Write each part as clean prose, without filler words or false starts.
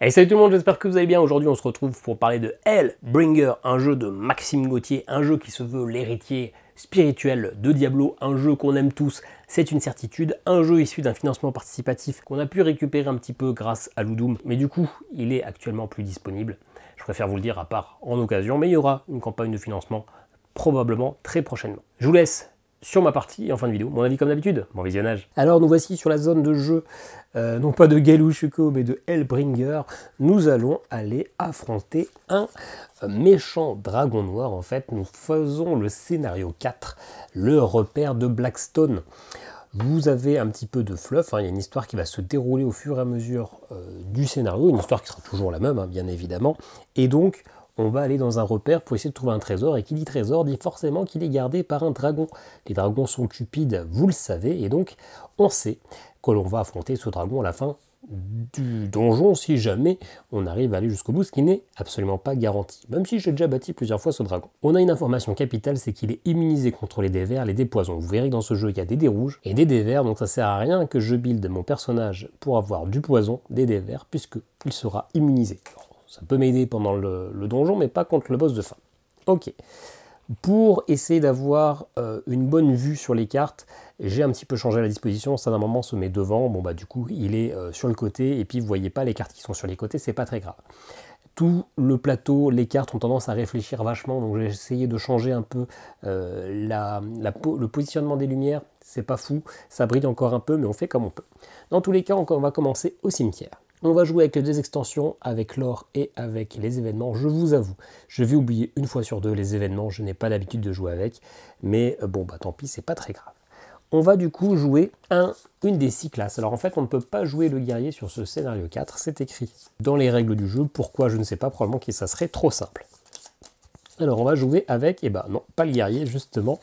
Hey, salut tout le monde, j'espère que vous allez bien. Aujourd'hui on se retrouve pour parler de Hellbringer, un jeu de Maxime Gauthier, un jeu qui se veut l'héritier spirituel de Diablo, un jeu qu'on aime tous, c'est une certitude, un jeu issu d'un financement participatif qu'on a pu récupérer un petit peu grâce à Ludum, mais du coup il est actuellement plus disponible. Je préfère vous le dire à part en occasion, mais il y aura une campagne de financement probablement très prochainement. Je vous laisse sur ma partie et en fin de vidéo, mon avis comme d'habitude. Bon visionnage. Alors nous voici sur la zone de jeu, non pas de Galou Shuko, mais de Hellbringer. Nous allons aller affronter un méchant dragon noir. En fait, nous faisons le scénario 4, le repère de Blackstone. Vous avez un petit peu de fluff, hein. Il y a une histoire qui va se dérouler au fur et à mesure du scénario, une histoire qui sera toujours la même, hein, bien évidemment. Et donc, on va aller dans un repère pour essayer de trouver un trésor, et qui dit trésor dit forcément qu'il est gardé par un dragon. Les dragons sont cupides, vous le savez, et donc on sait que l'on va affronter ce dragon à la fin du donjon si jamais on arrive à aller jusqu'au bout, ce qui n'est absolument pas garanti, même si j'ai déjà bâti plusieurs fois ce dragon. On a une information capitale, c'est qu'il est immunisé contre les dés verts, les dés poisons. Vous verrez que dans ce jeu il y a des dés rouges et des dés verts, donc ça sert à rien que je build mon personnage pour avoir du poison, des dés verts, puisqu'il sera immunisé. Alors, ça peut m'aider pendant le donjon, mais pas contre le boss de fin. Ok. Pour essayer d'avoir une bonne vue sur les cartes, j'ai un petit peu changé la disposition. Ça d'un moment se met devant. Bon bah du coup il est sur le côté et puis vous voyez pas les cartes qui sont sur les côtés, c'est pas très grave. Tout le plateau, les cartes ont tendance à réfléchir vachement, donc j'ai essayé de changer un peu le positionnement des lumières. C'est pas fou, ça brille encore un peu, mais on fait comme on peut. Dans tous les cas, on va commencer au cimetière. On va jouer avec les deux extensions, avec l'or et avec les événements. Je vous avoue, je vais oublier une fois sur deux les événements, je n'ai pas l'habitude de jouer avec, mais bon bah tant pis, c'est pas très grave. On va du coup jouer une des 6 classes. Alors en fait, on ne peut pas jouer le guerrier sur ce scénario 4, c'est écrit dans les règles du jeu. Pourquoi, je ne sais pas, probablement que ça serait trop simple. Alors on va jouer avec, non, pas le guerrier justement,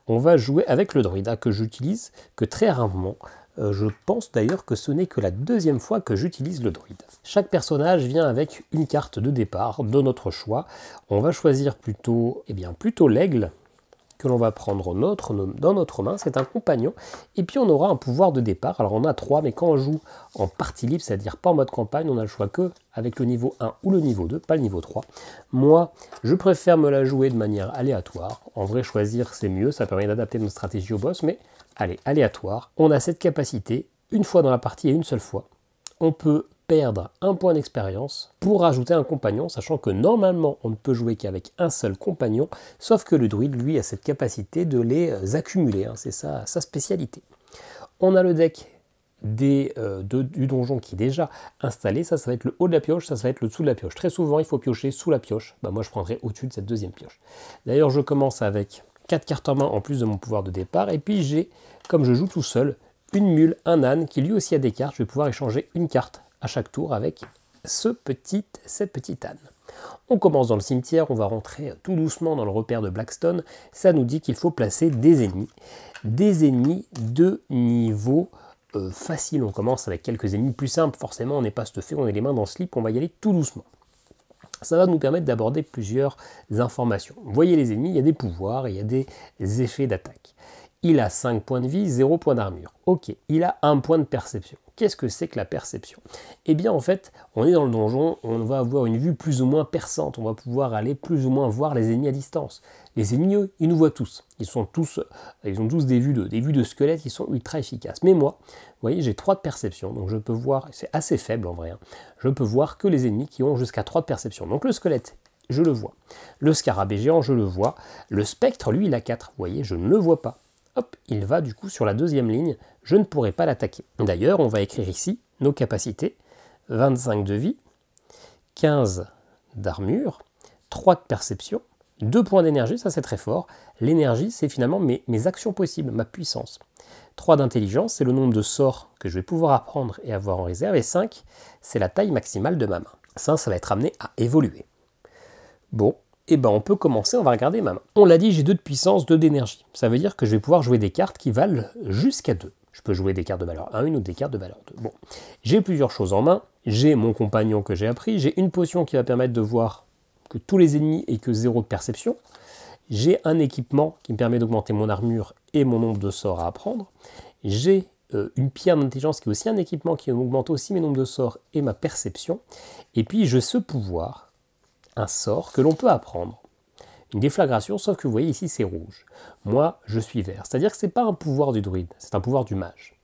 on va jouer avec le druide que j'utilise que très rarement. Je pense d'ailleurs que ce n'est que la deuxième fois que j'utilise le druide. Chaque personnage vient avec une carte de départ de notre choix. On va choisir plutôt l'aigle, que l'on va prendre dans notre main, c'est un compagnon, et puis on aura un pouvoir de départ. Alors on a 3, mais quand on joue en partie libre, c'est-à-dire pas en mode campagne, on n'a le choix que avec le niveau 1 ou le niveau 2, pas le niveau 3. Moi, je préfère me la jouer de manière aléatoire. En vrai, choisir c'est mieux, ça permet d'adapter notre stratégie au boss, mais allez, aléatoire. On a cette capacité, une fois dans la partie et une seule fois, on peut perdre un point d'expérience pour rajouter un compagnon, sachant que normalement on ne peut jouer qu'avec un seul compagnon, sauf que le druide lui a cette capacité de les accumuler, hein, c'est sa spécialité. On a le deck du donjon qui est déjà installé, ça va être le haut de la pioche, ça va être le dessous de la pioche. Très souvent il faut piocher sous la pioche, bah, moi je prendrai au-dessus de cette deuxième pioche. D'ailleurs je commence avec 4 cartes en main en plus de mon pouvoir de départ, et puis j'ai, comme je joue tout seul, une mule, un âne qui lui aussi a des cartes, je vais pouvoir échanger une carte à chaque tour avec cette petite âne. On commence dans le cimetière, on va rentrer tout doucement dans le repère de Blackstone. Ça nous dit qu'il faut placer des ennemis de niveau facile. On commence avec quelques ennemis plus simples, forcément on n'est pas stuffé, on est les mains dans le slip, on va y aller tout doucement. Ça va nous permettre d'aborder plusieurs informations. Vous voyez les ennemis, il y a des pouvoirs, il y a des effets d'attaque. Il a 5 points de vie, 0 points d'armure. Ok, il a 1 point de perception. Qu'est-ce que c'est que la perception? Eh bien en fait, on est dans le donjon, on va avoir une vue plus ou moins perçante, on va pouvoir aller plus ou moins voir les ennemis à distance. Les ennemis, eux, ils nous voient tous. Ils ont tous des vues de squelettes qui sont ultra efficaces. Mais moi, vous voyez, j'ai 3 de perception, donc je peux voir, c'est assez faible en vrai, hein, je peux voir que les ennemis qui ont jusqu'à 3 de perception. Donc le squelette, je le vois. Le scarabée géant, je le vois. Le spectre, lui, il a 4. Vous voyez, je ne le vois pas. Hop, il va du coup sur la deuxième ligne, je ne pourrai pas l'attaquer. D'ailleurs, on va écrire ici nos capacités, 25 de vie, 15 d'armure, 3 de perception, 2 points d'énergie, ça c'est très fort. L'énergie, c'est finalement mes actions possibles, ma puissance. 3 d'intelligence, c'est le nombre de sorts que je vais pouvoir apprendre et avoir en réserve, et 5, c'est la taille maximale de ma main. Ça va être amené à évoluer. Bon. Eh ben on peut commencer, on va regarder ma main. On l'a dit, j'ai 2 de puissance, 2 d'énergie. Ça veut dire que je vais pouvoir jouer des cartes qui valent jusqu'à 2. Je peux jouer des cartes de valeur 1 ou des cartes de valeur 2. Bon, j'ai plusieurs choses en main. J'ai mon compagnon que j'ai appris. J'ai une potion qui va permettre de voir que tous les ennemis aient que 0 de perception. J'ai un équipement qui me permet d'augmenter mon armure et mon nombre de sorts à apprendre. J'ai une pierre d'intelligence qui est aussi un équipement qui augmente aussi mes nombres de sorts et ma perception. Et puis j'ai ce pouvoir, un sort que l'on peut apprendre. Une déflagration, sauf que vous voyez ici c'est rouge. Moi je suis vert, c'est-à-dire que ce n'est pas un pouvoir du druide, c'est un pouvoir du mage.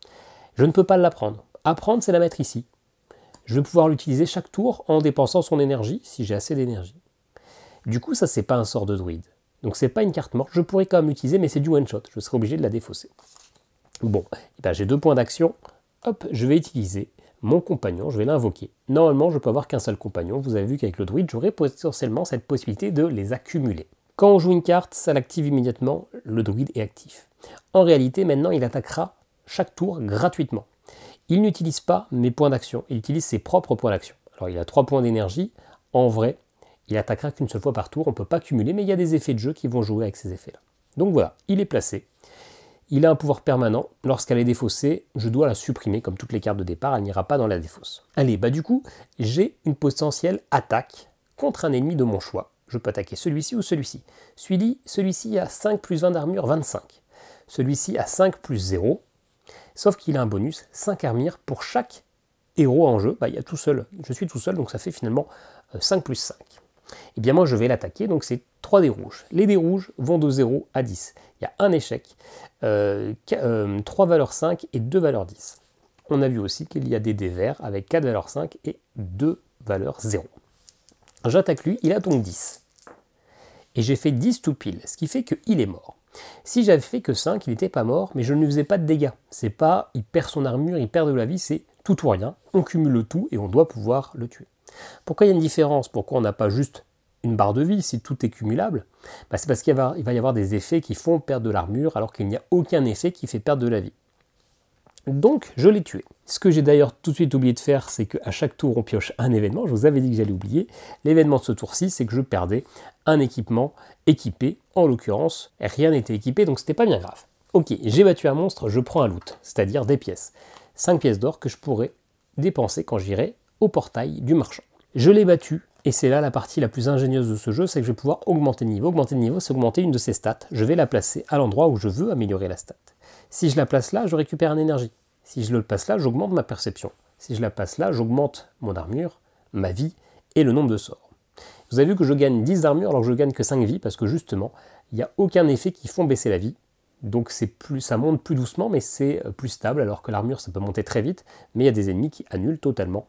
Je ne peux pas l'apprendre. Apprendre, c'est la mettre ici. Je vais pouvoir l'utiliser chaque tour en dépensant son énergie, si j'ai assez d'énergie. Du coup, ça, c'est pas un sort de druide. Donc, c'est pas une carte morte. Je pourrais quand même l'utiliser, mais c'est du one-shot. Je serai obligé de la défausser. Bon, j'ai 2 points d'action. Hop, je vais utiliser mon compagnon, je vais l'invoquer. Normalement, je peux avoir qu'un seul compagnon. Vous avez vu qu'avec le druide, j'aurai potentiellement cette possibilité de les accumuler. Quand on joue une carte, ça l'active immédiatement, le druide est actif. En réalité, maintenant, il attaquera chaque tour gratuitement. Il n'utilise pas mes points d'action, il utilise ses propres points d'action. Alors il a 3 points d'énergie, en vrai, il attaquera qu'une seule fois par tour, on ne peut pas cumuler, mais il y a des effets de jeu qui vont jouer avec ces effets-là. Donc voilà, il est placé, il a un pouvoir permanent, lorsqu'elle est défaussée, je dois la supprimer, comme toutes les cartes de départ, elle n'ira pas dans la défausse. Allez, du coup, j'ai une potentielle attaque contre un ennemi de mon choix. Je peux attaquer celui-ci ou celui-ci. Celui-ci a 5 plus 20 d'armure, 25. Celui-ci a 5 plus 0. Sauf qu'il a un bonus, 5 armures pour chaque héros en jeu. Il y a tout seul, je suis tout seul, donc ça fait finalement 5 plus 5. Et bien moi je vais l'attaquer, donc c'est 3 dés rouges. Les dés rouges vont de 0 à 10. Il y a un échec, 3 valeurs 5 et 2 valeurs 10. On a vu aussi qu'il y a des dés verts avec 4 valeurs 5 et 2 valeurs 0. J'attaque lui, il a donc 10. Et j'ai fait 10 tout pile, ce qui fait qu'il est mort. Si j'avais fait que 5, il n'était pas mort, mais je ne lui faisais pas de dégâts. C'est pas, il perd son armure, il perd de la vie, c'est tout ou rien. On cumule le tout et on doit pouvoir le tuer. Pourquoi il y a une différence? Pourquoi on n'a pas juste une barre de vie si tout est cumulable? C'est parce qu'il va y avoir des effets qui font perdre de l'armure alors qu'il n'y a aucun effet qui fait perdre de la vie. Donc je l'ai tué. Ce que j'ai d'ailleurs tout de suite oublié de faire, c'est qu'à chaque tour on pioche un événement. Je vous avais dit que j'allais oublier. L'événement de ce tour-ci, c'est que je perdais un équipement équipé. En l'occurrence, rien n'était équipé, donc c'était pas bien grave. Ok, j'ai battu un monstre, je prends un loot, c'est-à-dire des pièces. 5 pièces d'or que je pourrais dépenser quand j'irai au portail du marchand. Je l'ai battu, et c'est là la partie la plus ingénieuse de ce jeu, c'est que je vais pouvoir augmenter de niveau. Augmenter de niveau, c'est augmenter une de ses stats. Je vais la placer à l'endroit où je veux améliorer la stat. Si je la place là, je récupère une énergie. Si je le place là, j'augmente ma perception. Si je la place là, j'augmente mon armure, ma vie et le nombre de sorts. Vous avez vu que je gagne 10 d'armure alors que je gagne que 5 vies parce que justement, il n'y a aucun effet qui font baisser la vie. Donc ça monte plus doucement mais c'est plus stable alors que l'armure ça peut monter très vite. Mais il y a des ennemis qui annulent totalement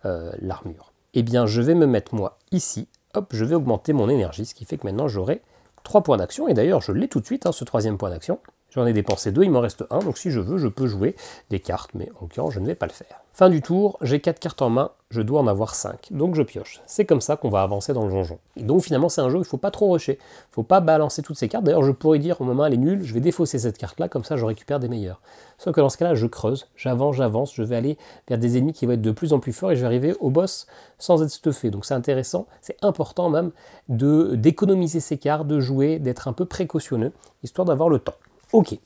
l'armure. Eh bien je vais me mettre moi ici. Hop, je vais augmenter mon énergie, ce qui fait que maintenant j'aurai 3 points d'action. Et d'ailleurs je l'ai tout de suite, ce 3e point d'action. J'en ai dépensé 2, il m'en reste 1, donc si je veux, je peux jouer des cartes, mais en l'occurrence, je ne vais pas le faire. Fin du tour, j'ai 4 cartes en main, je dois en avoir 5, donc je pioche. C'est comme ça qu'on va avancer dans le donjon. Et donc finalement, c'est un jeu où il ne faut pas trop rusher, il ne faut pas balancer toutes ces cartes. D'ailleurs, je pourrais dire, au moment elle est nulle, je vais défausser cette carte-là, comme ça je récupère des meilleures. Sauf que dans ce cas-là, je creuse, j'avance, je vais aller vers des ennemis qui vont être de plus en plus forts et je vais arriver au boss sans être stuffé. Donc c'est intéressant, c'est important même d'économiser ces cartes, de jouer, d'être un peu précautionneux, histoire d'avoir le temps. Ok.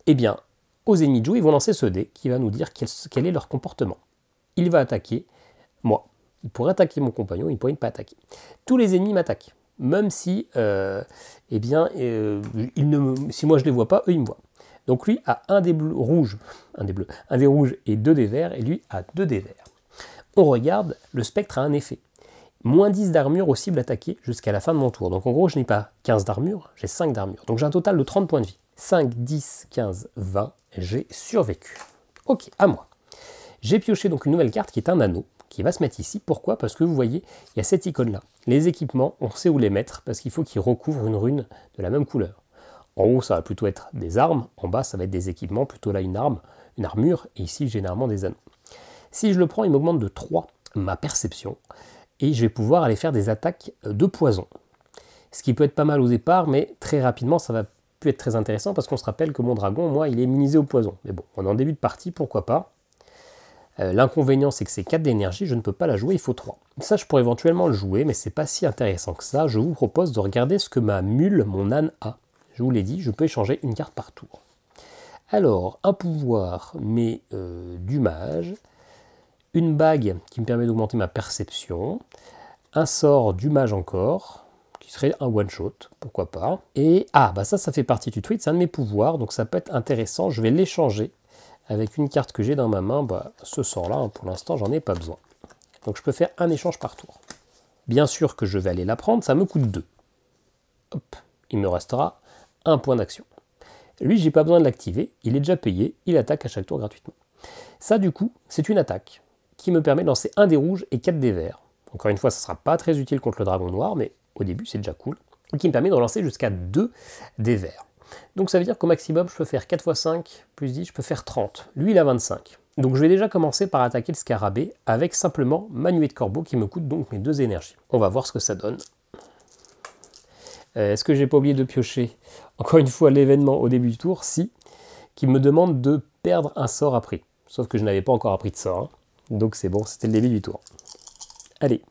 Eh bien, aux ennemis de jeu, ils vont lancer ce dé qui va nous dire quel est leur comportement. Il va attaquer moi. Il pourrait attaquer mon compagnon, il pourrait ne pas attaquer. Tous les ennemis m'attaquent. Même si, si moi je ne les vois pas, eux ils me voient. Donc lui a un dé rouge et 2 dés verts, et lui a 2 dés verts. On regarde, le spectre a un effet. Moins 10 d'armure aux cibles attaquées jusqu'à la fin de mon tour. Donc en gros, je n'ai pas 15 d'armure, j'ai 5 d'armure. Donc j'ai un total de 30 points de vie. 5, 10, 15, 20, j'ai survécu. Ok, à moi. J'ai pioché donc une nouvelle carte qui est un anneau, qui va se mettre ici. Pourquoi? Parce que vous voyez, il y a cette icône-là. Les équipements, on sait où les mettre, parce qu'il faut qu'ils recouvrent une rune de la même couleur. En haut, ça va plutôt être des armes, en bas, ça va être des équipements, plutôt là une armure, et ici, généralement des anneaux. Si je le prends, il m'augmente de 3 ma perception, et je vais pouvoir aller faire des attaques de poison. Ce qui peut être pas mal au départ, mais très rapidement, ça va plus être très intéressant parce qu'on se rappelle que mon dragon, moi, il est immunisé au poison. Mais bon, on est en début de partie, pourquoi pas. L'inconvénient, c'est que c'est 4 d'énergie, je ne peux pas la jouer, il faut 3. Ça, je pourrais éventuellement le jouer, mais c'est pas si intéressant que ça. Je vous propose de regarder ce que ma mule, mon âne, a. Je vous l'ai dit, je peux échanger une carte par tour. Alors, un pouvoir, mais du mage. Une bague qui me permet d'augmenter ma perception. Un sort du mage encore, qui serait un one-shot, pourquoi pas. Et, ça fait partie du tweet, c'est un de mes pouvoirs, donc ça peut être intéressant. Je vais l'échanger avec une carte que j'ai dans ma main, bah, ce sort-là, hein, pour l'instant, j'en ai pas besoin. Donc je peux faire un échange par tour. Bien sûr que je vais aller la prendre, ça me coûte 2. Hop, il me restera un point d'action. Lui, j'ai pas besoin de l'activer, il est déjà payé, il attaque à chaque tour gratuitement. Ça, du coup, c'est une attaque qui me permet de lancer un dé rouge et 4 dés verts. Encore une fois, ça ne sera pas très utile contre le dragon noir, mais au début, c'est déjà cool. Et qui me permet de relancer jusqu'à 2 dés verts. Donc ça veut dire qu'au maximum, je peux faire 4 x 5 plus 10, je peux faire 30. Lui, il a 25. Donc je vais déjà commencer par attaquer le scarabée avec simplement ma nuée de corbeau qui me coûte donc mes 2 énergies. On va voir ce que ça donne. Est-ce que j'ai pas oublié de piocher encore une fois l'événement au début du tour? Si, qui me demande de perdre un sort appris. Sauf que je n'avais pas encore appris de sort. Hein. Donc c'est bon, c'était le début du tour. Allez,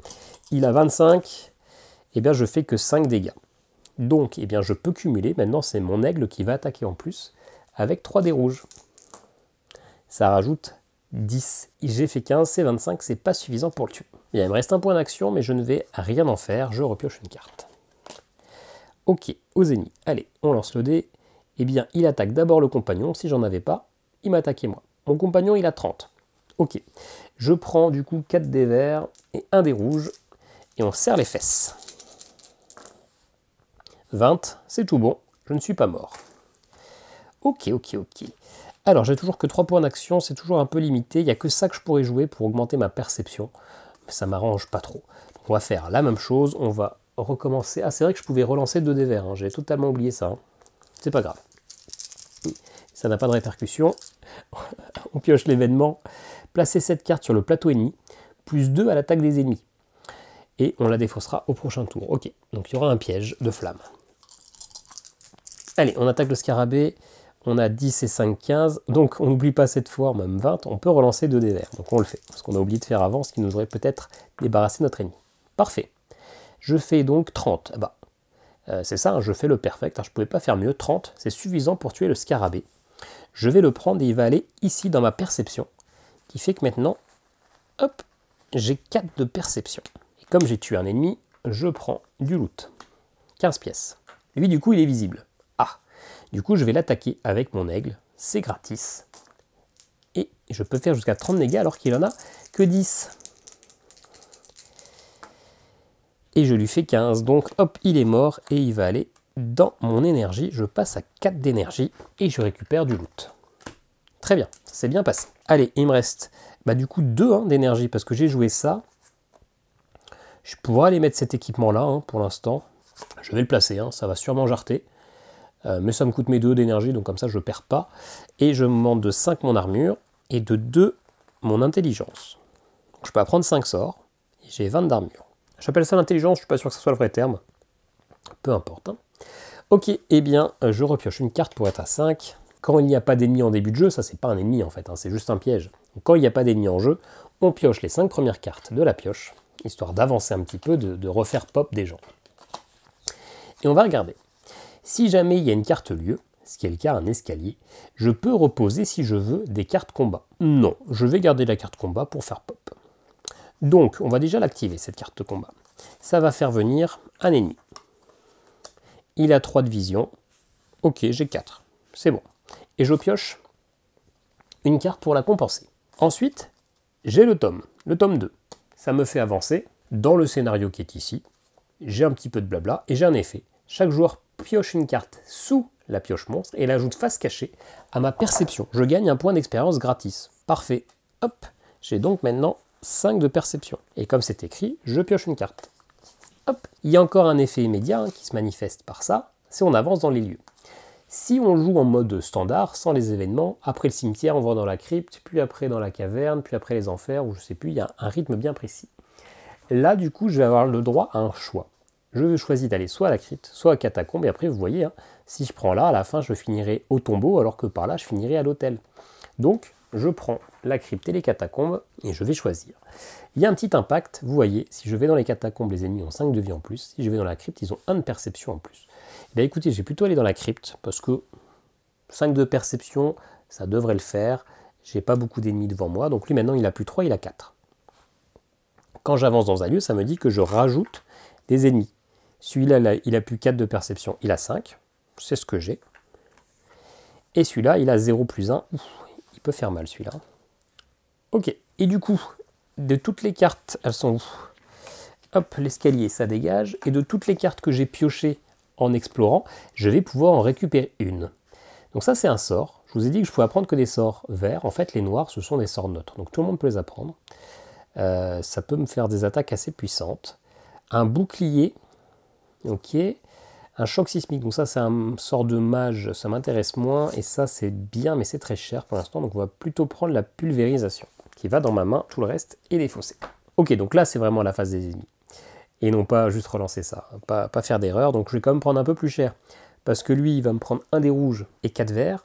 il a 25, et bien je fais que 5 dégâts. Donc eh bien, je peux cumuler, maintenant c'est mon aigle qui va attaquer en plus, avec 3 dés rouges. Ça rajoute 10. J'ai fait 15, c'est 25, c'est pas suffisant pour le tuer. Bien, il me reste un point d'action, mais je ne vais rien en faire, je repioche une carte. Ok, aux ennemis. Allez, on lance le dé. Eh bien, il attaque d'abord le compagnon, si j'en avais pas, il m'attaquait moi. Mon compagnon, il a 30. Ok, je prends du coup 4 dés verts et 1 dé rouge, et on serre les fesses. 20, c'est tout bon, je ne suis pas mort. Ok. Alors, j'ai toujours que 3 points d'action, c'est toujours un peu limité, il n'y a que ça que je pourrais jouer pour augmenter ma perception, mais ça m'arrange pas trop. Donc, on va faire la même chose, on va recommencer. Ah, c'est vrai que je pouvais relancer 2 dés verts, hein. J'ai totalement oublié ça. Hein. C'est pas grave. Ça n'a pas de répercussion. On pioche l'événement. Placer cette carte sur le plateau ennemi, plus 2 à l'attaque des ennemis. Et on la défaussera au prochain tour. Ok, donc il y aura un piège de flamme. Allez, on attaque le scarabée. On a 10 et 5, 15. Donc on n'oublie pas cette fois, même 20, on peut relancer 2 dés verts. Donc on le fait, parce qu'on a oublié de faire avant, ce qui nous aurait peut-être débarrassé notre ennemi. Parfait. Je fais donc 30. Bah, c'est ça, hein, je fais le perfect. Je ne pouvais pas faire mieux. 30, c'est suffisant pour tuer le scarabée. Je vais le prendre et il va aller ici dans ma perception. Qui fait que maintenant, hop, j'ai 4 de perception. Et comme j'ai tué un ennemi, je prends du loot. 15 pièces. Lui, du coup, il est visible. Ah, du coup, je vais l'attaquer avec mon aigle. C'est gratis. Et je peux faire jusqu'à 30 dégâts alors qu'il en a que 10. Et je lui fais 15, donc hop, il est mort et il va aller dans mon énergie. Je passe à 4 d'énergie et je récupère du loot. Très bien, ça s'est bien passé. Allez, il me reste du coup 2 d'énergie parce que j'ai joué ça. Je pourrais aller mettre cet équipement-là pour l'instant. Je vais le placer, ça va sûrement jarter. Mais ça me coûte mes 2 d'énergie, donc comme ça je ne perds pas. Et je me monte de 5 mon armure et de 2 mon intelligence. Donc, je peux apprendre 5 sorts et j'ai 20 d'armure. J'appelle ça l'intelligence, je ne suis pas sûr que ce soit le vrai terme. Peu importe. Ok, eh bien, je repioche une carte pour être à 5. Quand il n'y a pas d'ennemi en début de jeu, ça c'est pas un ennemi en fait, c'est juste un piège. Donc, quand il n'y a pas d'ennemi en jeu, on pioche les 5 premières cartes de la pioche, histoire d'avancer un petit peu, de refaire pop des gens. Et on va regarder. Si jamais il y a une carte lieu, ce qui est le cas, un escalier, je peux reposer si je veux des cartes combat. Non, je vais garder la carte combat pour faire pop. Donc, on va déjà l'activer, cette carte de combat. Ça va faire venir un ennemi. Il a 3 de vision. Ok, j'ai 4. C'est bon. Et je pioche une carte pour la compenser. Ensuite, j'ai le tome 2. Ça me fait avancer dans le scénario qui est ici. J'ai un petit peu de blabla et j'ai un effet. Chaque joueur pioche une carte sous la pioche monstre et l'ajoute face cachée à ma perception. Je gagne un point d'expérience gratis. Parfait. Hop, j'ai donc maintenant 5 de perception. Et comme c'est écrit, je pioche une carte. Hop. Il y a encore un effet immédiat qui se manifeste par ça, c'est on avance dans les lieux. Si on joue en mode standard, sans les événements, après le cimetière, on va dans la crypte, puis après dans la caverne, puis après les enfers, ou je sais plus, il y a un rythme bien précis. Là, du coup, je vais avoir le droit à un choix. Je choisis d'aller soit à la crypte, soit à catacombe, et après, vous voyez, si je prends là, à la fin, je finirai au tombeau, alors que par là, je finirai à l'hôtel. Donc, je prends la crypte et les catacombes, et je vais choisir. Il y a un petit impact, vous voyez, si je vais dans les catacombes, les ennemis ont 5 de vie en plus, si je vais dans la crypte, ils ont 1 de perception en plus. Eh bien écoutez, j'ai plutôt aller dans la crypte, parce que 5 de perception, ça devrait le faire, j'ai pas beaucoup d'ennemis devant moi, donc lui maintenant il a plus 3, il a 4. Quand j'avance dans un lieu, ça me dit que je rajoute des ennemis. Celui-là, il a plus 4 de perception, il a 5, c'est ce que j'ai. Et celui-là, il a 0 plus 1, il peut faire mal celui-là. Ok, et du coup, de toutes les cartes, elles sont où? Hop, l'escalier, ça dégage. Et de toutes les cartes que j'ai piochées en explorant, je vais pouvoir en récupérer une. Donc ça, c'est un sort. Je vous ai dit que je pouvais apprendre que des sorts verts. En fait, les noirs, ce sont des sorts neutres. Donc tout le monde peut les apprendre. Ça peut me faire des attaques assez puissantes. Un bouclier, ok. Un choc sismique, donc ça c'est un sort de mage, ça m'intéresse moins. Et ça c'est bien, mais c'est très cher pour l'instant. Donc on va plutôt prendre la pulvérisation, qui va dans ma main, tout le reste est défaussé. Ok, donc là c'est vraiment la phase des ennemis. Et non pas juste relancer ça, pas faire d'erreur. Donc je vais quand même prendre un peu plus cher. Parce que lui, il va me prendre un des rouges et 4 verts.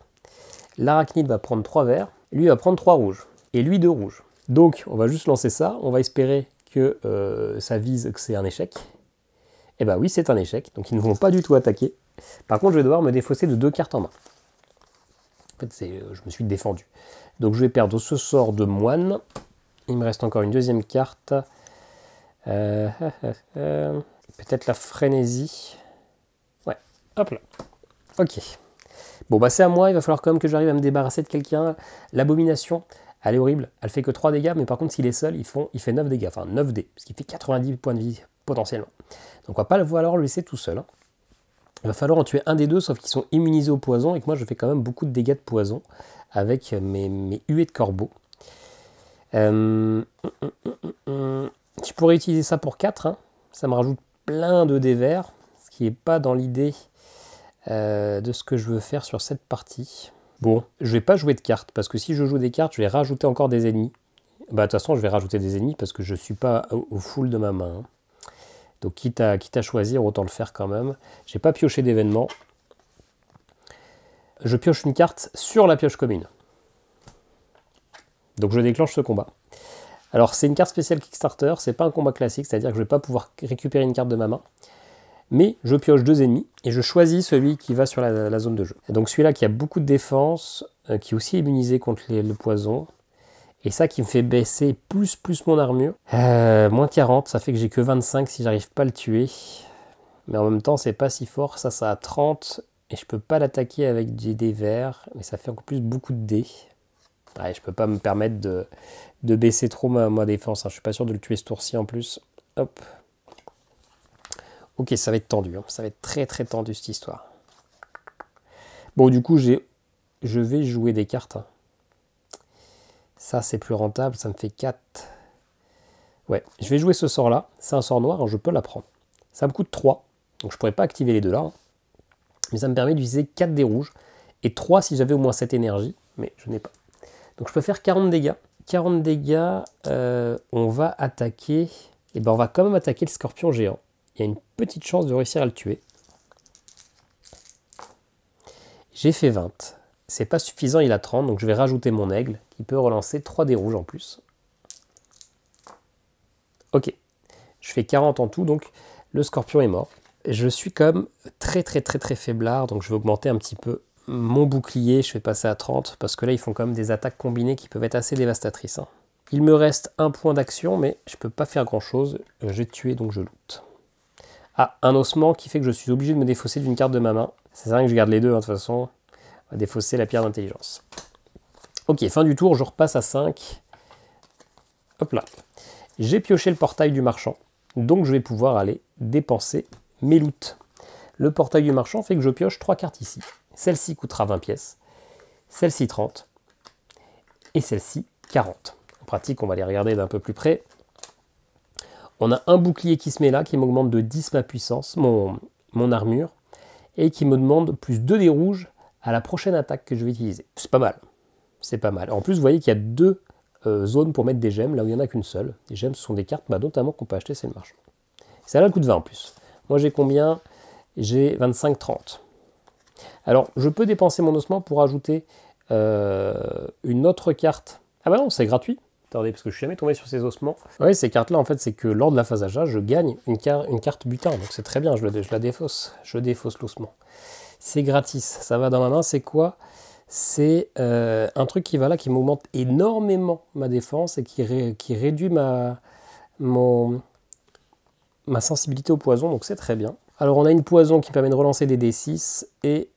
L'arachnide va prendre 3 verts. Lui, il va prendre 3 rouges. Et lui, 2 rouges. Donc, on va juste lancer ça. On va espérer que ça vise que c'est un échec. Et bah oui, c'est un échec. Donc, ils ne vont pas du tout attaquer. Par contre, je vais devoir me défausser de 2 cartes en main. En fait, je me suis défendu. Donc, je vais perdre ce sort de moine. Il me reste encore une deuxième carte. Peut-être la frénésie. Ouais, hop là. Ok. Bon, bah c'est à moi, il va falloir quand même que j'arrive à me débarrasser de quelqu'un. L'abomination, elle est horrible, elle fait que 3 dégâts, mais par contre, s'il est seul, il fait 9 dégâts, enfin 9 dés, parce qu'il fait 90 points de vie potentiellement. Donc on va pas falloir le laisser tout seul. Hein. Il va falloir en tuer un des deux, sauf qu'ils sont immunisés au poison, et que moi je fais quand même beaucoup de dégâts de poison avec mes huées de corbeau. Je pourrais utiliser ça pour 4, hein. Ça me rajoute plein de dés verts, ce qui n'est pas dans l'idée de ce que je veux faire sur cette partie. Bon, je vais pas jouer de cartes, parce que si je joue des cartes, je vais rajouter encore des ennemis. Bah de toute façon, je vais rajouter des ennemis, parce que je suis pas au full de ma main. Hein. Donc quitte à choisir, autant le faire quand même. J'ai pas pioché d'événement. Je pioche une carte sur la pioche commune. Donc je déclenche ce combat. Alors c'est une carte spéciale Kickstarter, c'est pas un combat classique, c'est-à-dire que je vais pas pouvoir récupérer une carte de ma main. Mais je pioche 2 ennemis et je choisis celui qui va sur la zone de jeu. Et donc celui-là qui a beaucoup de défense, qui est aussi immunisé contre le poison. Et ça qui me fait baisser plus mon armure. Moins 40, ça fait que j'ai que 25 si j'arrive pas à le tuer. Mais en même temps, c'est pas si fort. Ça a 30 et je peux pas l'attaquer avec des dés verts. Mais ça fait encore plus beaucoup de dés. Ouais, je peux pas me permettre de baisser trop ma défense. Hein. Je suis pas sûr de le tuer ce tour-ci en plus. Hop. Ok, ça va être tendu, hein. Ça va être très tendu cette histoire. Bon, du coup, je vais jouer des cartes. Hein. Ça, c'est plus rentable, ça me fait 4. Ouais, je vais jouer ce sort-là. C'est un sort noir, hein, je peux l'apprendre. Ça me coûte 3, donc je pourrais pas activer les deux là. Hein. Mais ça me permet d'utiliser 4 dés rouges, et 3 si j'avais au moins 7 énergies, mais je n'ai pas. Donc je peux faire 40 dégâts. 40 dégâts, on va attaquer... Et ben on va quand même attaquer le scorpion géant. Il y a une petite chance de réussir à le tuer. J'ai fait 20. C'est pas suffisant, il a 30, donc je vais rajouter mon aigle, qui peut relancer 3 dés rouges en plus. Ok. Je fais 40 en tout, donc le scorpion est mort. Je suis quand même très faiblard, donc je vais augmenter un petit peu mon bouclier. Je vais passer à 30, parce que là, ils font quand même des attaques combinées qui peuvent être assez dévastatrices. Hein. Il me reste un point d'action, mais je peux pas faire grand-chose. J'ai tué, donc je loot. Ah, un ossement qui fait que je suis obligé de me défausser d'une carte de ma main. C'est vrai que je garde les deux, hein, de toute façon. On va défausser la pierre d'intelligence. Ok, fin du tour, je repasse à 5. Hop là. J'ai pioché le portail du marchand. Donc je vais pouvoir aller dépenser mes loots. Le portail du marchand fait que je pioche 3 cartes ici. Celle-ci coûtera 20 pièces. Celle-ci 30. Et celle-ci 40. En pratique, on va les regarder d'un peu plus près. On a un bouclier qui se met là, qui m'augmente de 10 ma puissance, mon armure, et qui me demande plus 2 dés rouges à la prochaine attaque que je vais utiliser. C'est pas mal. C'est pas mal. En plus, vous voyez qu'il y a 2 zones pour mettre des gemmes, là où il n'y en a qu'une seule. Les gemmes, ce sont des cartes, notamment qu'on peut acheter, c'est le marchand. Celle-là, elle coûte 20 en plus. Moi, j'ai combien? J'ai 25-30. Alors, je peux dépenser mon ossement pour ajouter une autre carte. Ah bah non, c'est gratuit. Attendez, parce que je suis jamais tombé sur ces ossements. Oui, ces cartes-là, en fait, c'est que lors de la phase achat, je gagne une carte butin. Donc c'est très bien, je la défausse. Je défausse l'ossement. C'est gratis. Ça va dans ma main. C'est quoi? C'est un truc qui va là, qui m'augmente énormément ma défense et qui réduit ma sensibilité au poison. Donc c'est très bien. Alors on a une poison qui permet de relancer des D6 et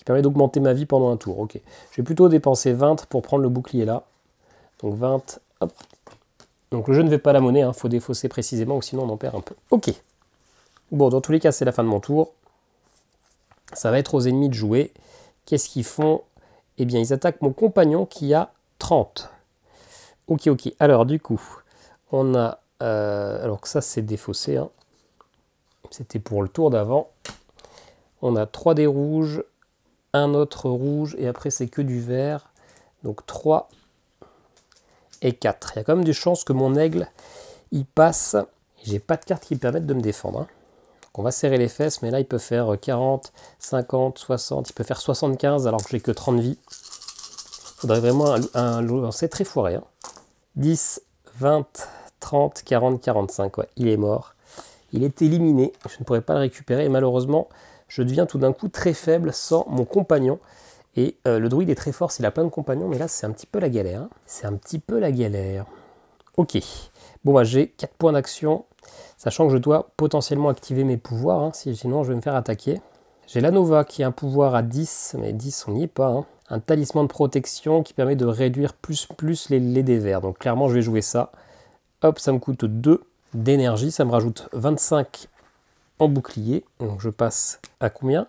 qui permet d'augmenter ma vie pendant un tour. Ok. Je vais plutôt dépenser 20 pour prendre le bouclier là. Donc 20, hop. Donc le jeu ne fait pas la monnaie, il faut défausser précisément, ou sinon on en perd un peu. Ok. Bon, dans tous les cas, c'est la fin de mon tour. Ça va être aux ennemis de jouer. Qu'est-ce qu'ils font? Eh bien, ils attaquent mon compagnon qui a 30. Ok, ok. Alors, du coup, on a... alors que ça, c'est défaussé. Hein. C'était pour le tour d'avant. On a 3 dés rouges, un autre rouge, et après, c'est que du vert. Donc, 3 et 4. Il y a quand même des chances que mon aigle, il passe. J'ai pas de cartes qui me permettent de me défendre. Hein. Donc, on va serrer les fesses, mais là, il peut faire 40, 50, 60. Il peut faire 75 alors que j'ai que 30 vies. Il faudrait vraiment un lancer très foiré. Hein. 10, 20, 30, 40, 45. Ouais, il est mort. Il est éliminé. Je ne pourrais pas le récupérer. Et malheureusement, je deviens tout d'un coup très faible sans mon compagnon. Et le druide est très fort s'il a plein de compagnons. Mais là, c'est un petit peu la galère. Hein. C'est un petit peu la galère. Ok. Bon, bah, j'ai 4 points d'action. Sachant que je dois potentiellement activer mes pouvoirs. Hein, sinon, je vais me faire attaquer. J'ai la Nova qui a un pouvoir à 10. Mais 10, on n'y est pas. Hein. Un talisman de protection qui permet de réduire plus les dés verts. Donc clairement, je vais jouer ça. Hop, ça me coûte 2 d'énergie. Ça me rajoute 25 en bouclier. Donc je passe à combien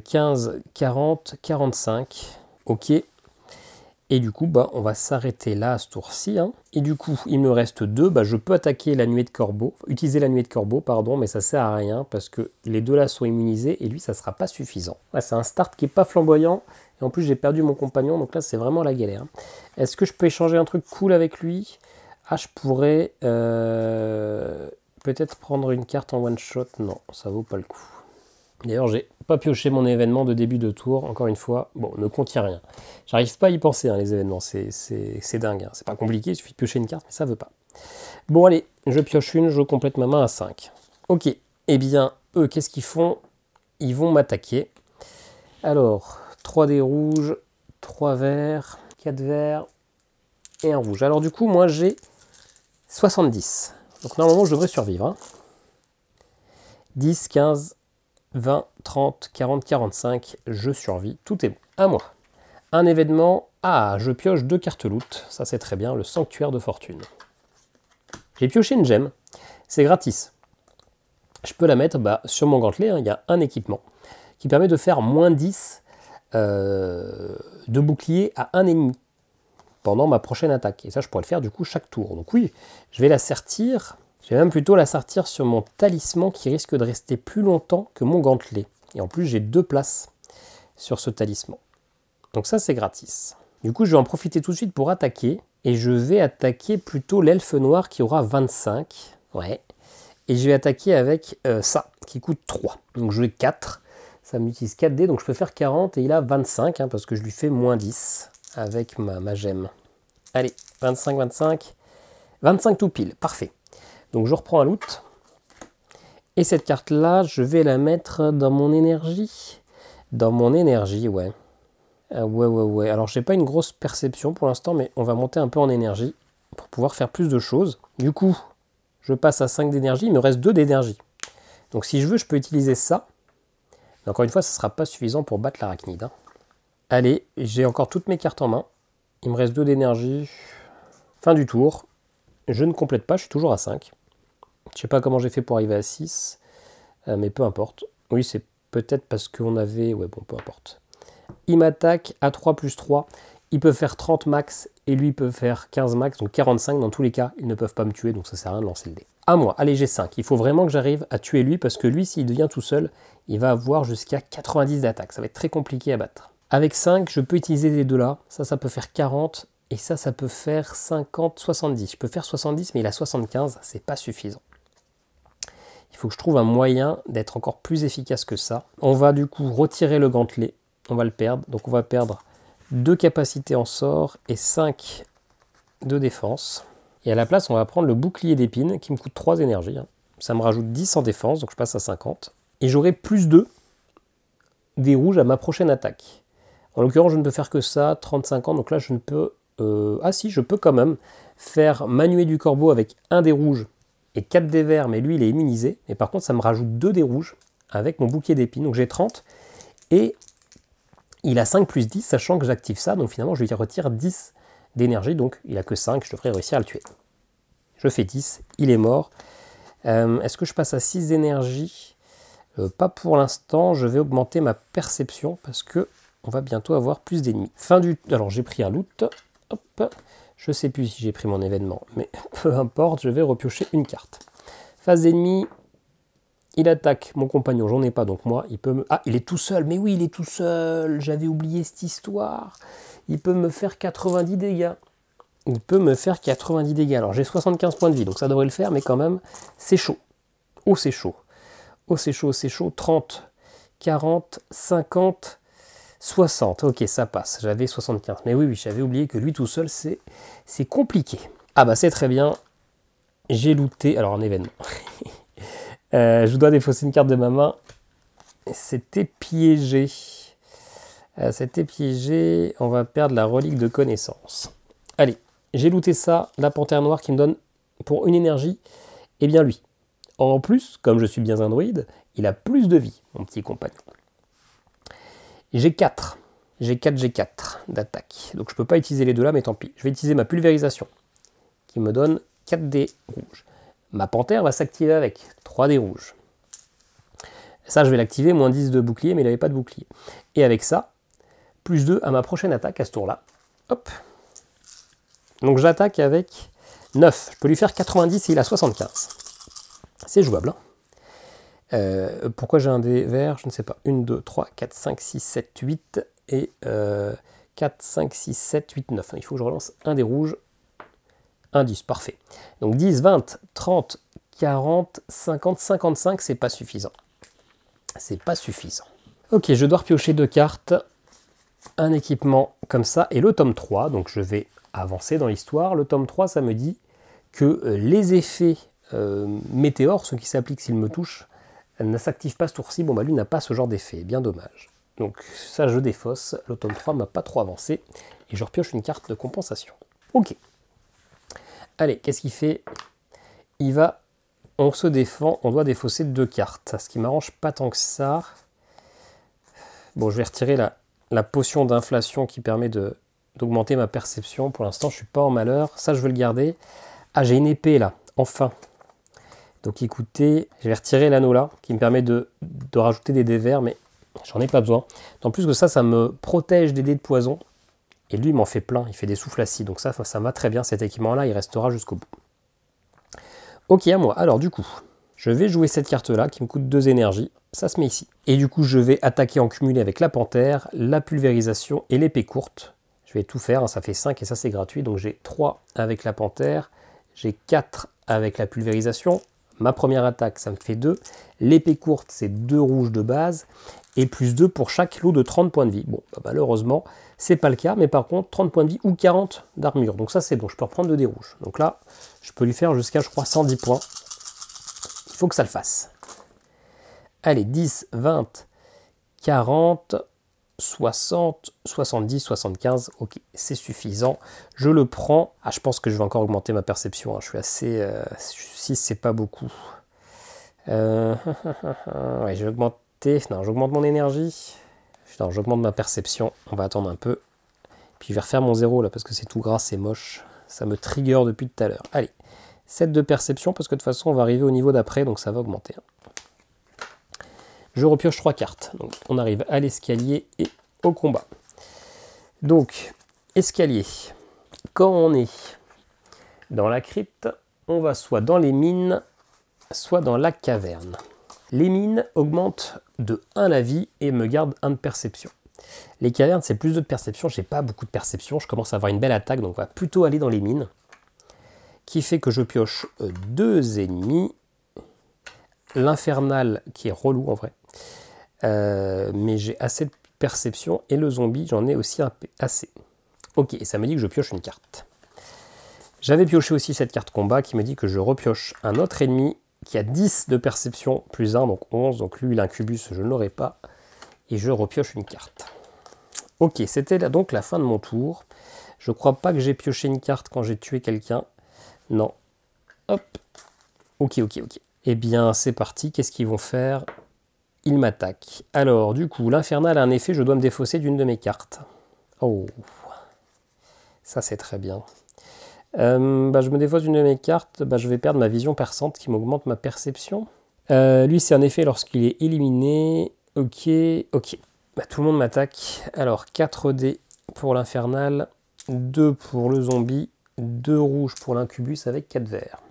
15, 40, 45. Ok. Et du coup, bah, on va s'arrêter là à ce tour-ci. Hein. Et du coup, il me reste 2. Bah, je peux attaquer la nuée de corbeau. Utiliser la nuée de corbeau, pardon, mais ça sert à rien parce que les deux là sont immunisés et lui, ça ne sera pas suffisant. Ouais, c'est un start qui n'est pas flamboyant. Et en plus, j'ai perdu mon compagnon, donc là, c'est vraiment la galère. Hein. Est-ce que je peux échanger un truc cool avec lui? Ah, je pourrais peut-être prendre une carte en one-shot. Non, ça vaut pas le coup. D'ailleurs, j'ai pas pioché mon événement de début de tour, encore une fois. Bon, ne contient rien. J'arrive pas à y penser, hein, les événements, c'est dingue. Hein. C'est pas compliqué, il suffit de piocher une carte, mais ça veut pas. Bon, allez, je pioche une, je complète ma main à 5. Ok, eh bien, eux, qu'est-ce qu'ils font? Ils vont m'attaquer. Alors, 3 dés rouges, 3 verts, 4 verts et un rouge. Alors du coup, moi, j'ai 70. Donc normalement, je devrais survivre. Hein. 10, 15... 20, 30, 40, 45, je survis, tout est bon, à moi. Un événement, ah, je pioche 2 cartes loot, ça c'est très bien, le sanctuaire de fortune. J'ai pioché une gemme, c'est gratis. Je peux la mettre sur mon gantelet, hein, il y a un équipement qui permet de faire moins 10 de bouclier à un ennemi pendant ma prochaine attaque. Et ça, je pourrais le faire du coup chaque tour. Donc oui, je vais la sertir. Je vais même plutôt la sortir sur mon talisman qui risque de rester plus longtemps que mon gantelet. Et en plus, j'ai 2 places sur ce talisman. Donc ça, c'est gratis. Du coup, je vais en profiter tout de suite pour attaquer. Et je vais attaquer plutôt l'elfe noir qui aura 25. Ouais. Et je vais attaquer avec ça, qui coûte 3. Donc je vais 4. Ça m'utilise 4 dés, donc je peux faire 40. Et il a 25, hein, parce que je lui fais moins 10 avec ma gemme. Allez, 25, 25. 25 tout pile, parfait. Donc je reprends un loot. Et cette carte-là, je vais la mettre dans mon énergie. Dans mon énergie, ouais. Ouais. Alors, j'ai pas une grosse perception pour l'instant, mais on va monter un peu en énergie pour pouvoir faire plus de choses. Du coup, je passe à 5 d'énergie. Il me reste 2 d'énergie. Donc si je veux, je peux utiliser ça. Mais encore une fois, ça ne sera pas suffisant pour battre l'arachnide. Hein. Allez, j'ai encore toutes mes cartes en main. Il me reste 2 d'énergie. Fin du tour. Je ne complète pas, je suis toujours à 5. Je ne sais pas comment j'ai fait pour arriver à 6, mais peu importe. Oui, c'est peut-être parce qu'on avait... Ouais, bon, peu importe. Il m'attaque à 3 plus 3. Il peut faire 30 max et lui peut faire 15 max, donc 45 dans tous les cas. Ils ne peuvent pas me tuer, donc ça sert à rien de lancer le dé. À moi, allez, j'ai 5. Il faut vraiment que j'arrive à tuer lui parce que lui, s'il devient tout seul, il va avoir jusqu'à 90 d'attaque. Ça va être très compliqué à battre. Avec 5, je peux utiliser les deux là. Ça peut faire 40 et ça peut faire 50, 70. Je peux faire 70, mais il a 75, c'est pas suffisant. Il faut que je trouve un moyen d'être encore plus efficace que ça. On va du coup retirer le gantelet. On va le perdre. Donc on va perdre 2 capacités en sort et 5 de défense. Et à la place, on va prendre le bouclier d'épines qui me coûte 3 énergies. Ça me rajoute 10 en défense, donc je passe à 50. Et j'aurai plus 2 des rouges à ma prochaine attaque. En l'occurrence, je ne peux faire que ça, 35 ans. Donc là, je ne peux... Ah si, je peux quand même faire manuer du corbeau avec un des rouges et 4 des verts, mais lui il est immunisé. Mais par contre ça me rajoute 2 des rouges avec mon bouclier d'épines, donc j'ai 30. Et Il a 5 plus 10, sachant que j'active ça, donc finalement je lui retire 10 d'énergie, donc il a que 5, je devrais réussir à le tuer. Je fais 10, il est mort. Est-ce que je passe à 6 d'énergie? Pas pour l'instant, je vais augmenter ma perception, parce que on va bientôt avoir plus d'ennemis. Alors j'ai pris un loot, hop, je sais plus si j'ai pris mon événement, mais peu importe, je vais repiocher une carte. Phase d'ennemi, il attaque mon compagnon, j'en ai pas, donc moi, il peut me... Ah, il est tout seul, mais oui, il est tout seul, j'avais oublié cette histoire. Il peut me faire 90 dégâts. Il peut me faire 90 dégâts. Alors j'ai 75 points de vie, donc ça devrait le faire, mais quand même, c'est chaud. Oh, c'est chaud. Oh, c'est chaud, c'est chaud. 30, 40, 50, 60. Ok, ça passe. J'avais 75. Mais oui, j'avais oublié que lui tout seul, c'est compliqué. Ah bah c'est très bien. J'ai looté... Alors, un événement. Je dois défausser une carte de ma main. C'était piégé. C'était piégé. On va perdre la relique de connaissance. Allez, j'ai looté ça. La panthère noire qui me donne pour une énergie. Eh bien lui. En plus, comme je suis bien un druide, il a plus de vie, mon petit compagnon. J'ai 4. J'ai 4 d'attaque. Donc je ne peux pas utiliser les deux là, mais tant pis. Je vais utiliser ma pulvérisation, qui me donne 4 dés rouges. Ma panthère va s'activer avec 3 dés rouges. Ça, je vais l'activer, moins 10 de bouclier, mais il n'avait pas de bouclier. Et avec ça, plus 2 à ma prochaine attaque à ce tour-là. Hop. Donc j'attaque avec 9. Je peux lui faire 90 et il a 75. C'est jouable. Hein. Pourquoi j'ai un dé vert? Je ne sais pas. 1, 2, 3, 4, 5, 6, 7, 8 et 4, 5, 6, 7, 8, 9. Il faut que je relance un dé rouge. Un 10, parfait. Donc 10, 20, 30, 40, 50, 55, c'est pas suffisant. C'est pas suffisant. Ok, je dois repiocher 2 cartes. Un équipement comme ça. Et le tome 3, donc je vais avancer dans l'histoire. Le tome 3, ça me dit que les effets météores, ceux qui s'appliquent s'ils me touchent, ne s'activent pas ce tour-ci. Bon, bah lui n'a pas ce genre d'effet. Bien dommage. Donc ça, je défausse. Le tome 3 m'a pas trop avancé. Et je repioche une carte de compensation. Ok. Allez, qu'est-ce qu'il fait? Il va... On se défend, on doit défausser 2 cartes. Ce qui m'arrange pas tant que ça. Bon, je vais retirer la potion d'inflation qui permet d'augmenter ma perception. Pour l'instant, je suis pas en malheur. Ça, je vais le garder. Ah, j'ai une épée là, enfin. Donc écoutez, je vais retirer l'anneau là, qui me permet de rajouter des dés verts, mais j'en ai pas besoin. En plus que ça me protège des dés de poison. Et lui, il m'en fait plein, il fait des souffles acides. Donc ça va très bien, cet équipement-là, il restera jusqu'au bout. Ok, à moi. Alors du coup, je vais jouer cette carte-là, qui me coûte 2 énergies. Ça se met ici. Et du coup, je vais attaquer en cumulé avec la panthère, la pulvérisation et l'épée courte. Je vais tout faire, hein, ça fait 5 et ça c'est gratuit. Donc j'ai 3 avec la panthère, j'ai 4 avec la pulvérisation. Ma première attaque, ça me fait 2. L'épée courte, c'est 2 rouges de base. Et plus 2 pour chaque lot de 30 points de vie. Bon, bah, malheureusement, c'est pas le cas. Mais par contre, 30 points de vie ou 40 d'armure. Donc ça, c'est bon. Je peux reprendre 2 dés rouges. Donc là, je peux lui faire jusqu'à, je crois, 110 points. Il faut que ça le fasse. Allez, 10, 20, 40, 60, 70, 75. Ok, c'est suffisant. Je le prends. Ah, je pense que je vais encore augmenter ma perception. Hein. Je suis assez... 6, c'est pas beaucoup. Ouais, je vais augmenter... Non, j'augmente mon énergie. Non, j'augmente ma perception. On va attendre un peu. Puis je vais refaire mon 0 là, parce que c'est tout gras, c'est moche. Ça me trigger depuis tout à l'heure. Allez, 7 de perception, parce que de toute façon, on va arriver au niveau d'après, donc ça va augmenter. Je repioche 3 cartes. Donc, on arrive à l'escalier et au combat. Donc, escalier. Quand on est dans la crypte, on va soit dans les mines, soit dans la caverne. Les mines augmentent de 1 la vie et me gardent 1 de perception. Les cavernes, c'est plus de perception. J'ai pas beaucoup de perception. Je commence à avoir une belle attaque, donc on va plutôt aller dans les mines. Qui fait que je pioche 2 ennemis. L'infernal qui est relou en vrai. Mais j'ai assez de perception. Et le zombie, j'en ai aussi assez. Ok, et ça me dit que je pioche une carte. J'avais pioché aussi cette carte combat qui me dit que je repioche un autre ennemi qui a 10 de perception plus 1, donc 11. Donc lui, l'incubus, je ne l'aurai pas. Et je repioche une carte. Ok, c'était donc la fin de mon tour. Je crois pas que j'ai pioché une carte quand j'ai tué quelqu'un. Non. Hop. Ok. Eh bien, c'est parti. Qu'est-ce qu'ils vont faire? il m'attaque. Alors, du coup, l'infernal a un effet, je dois me défausser d'une de mes cartes. Oh, ça c'est très bien. Je me défausse d'une de mes cartes, je vais perdre ma vision perçante qui m'augmente ma perception. Lui, c'est un effet lorsqu'il est éliminé. Ok, ok. Tout le monde m'attaque. Alors, 4 dés pour l'infernal, 2 pour le zombie, 2 rouges pour l'incubus avec 4 verts.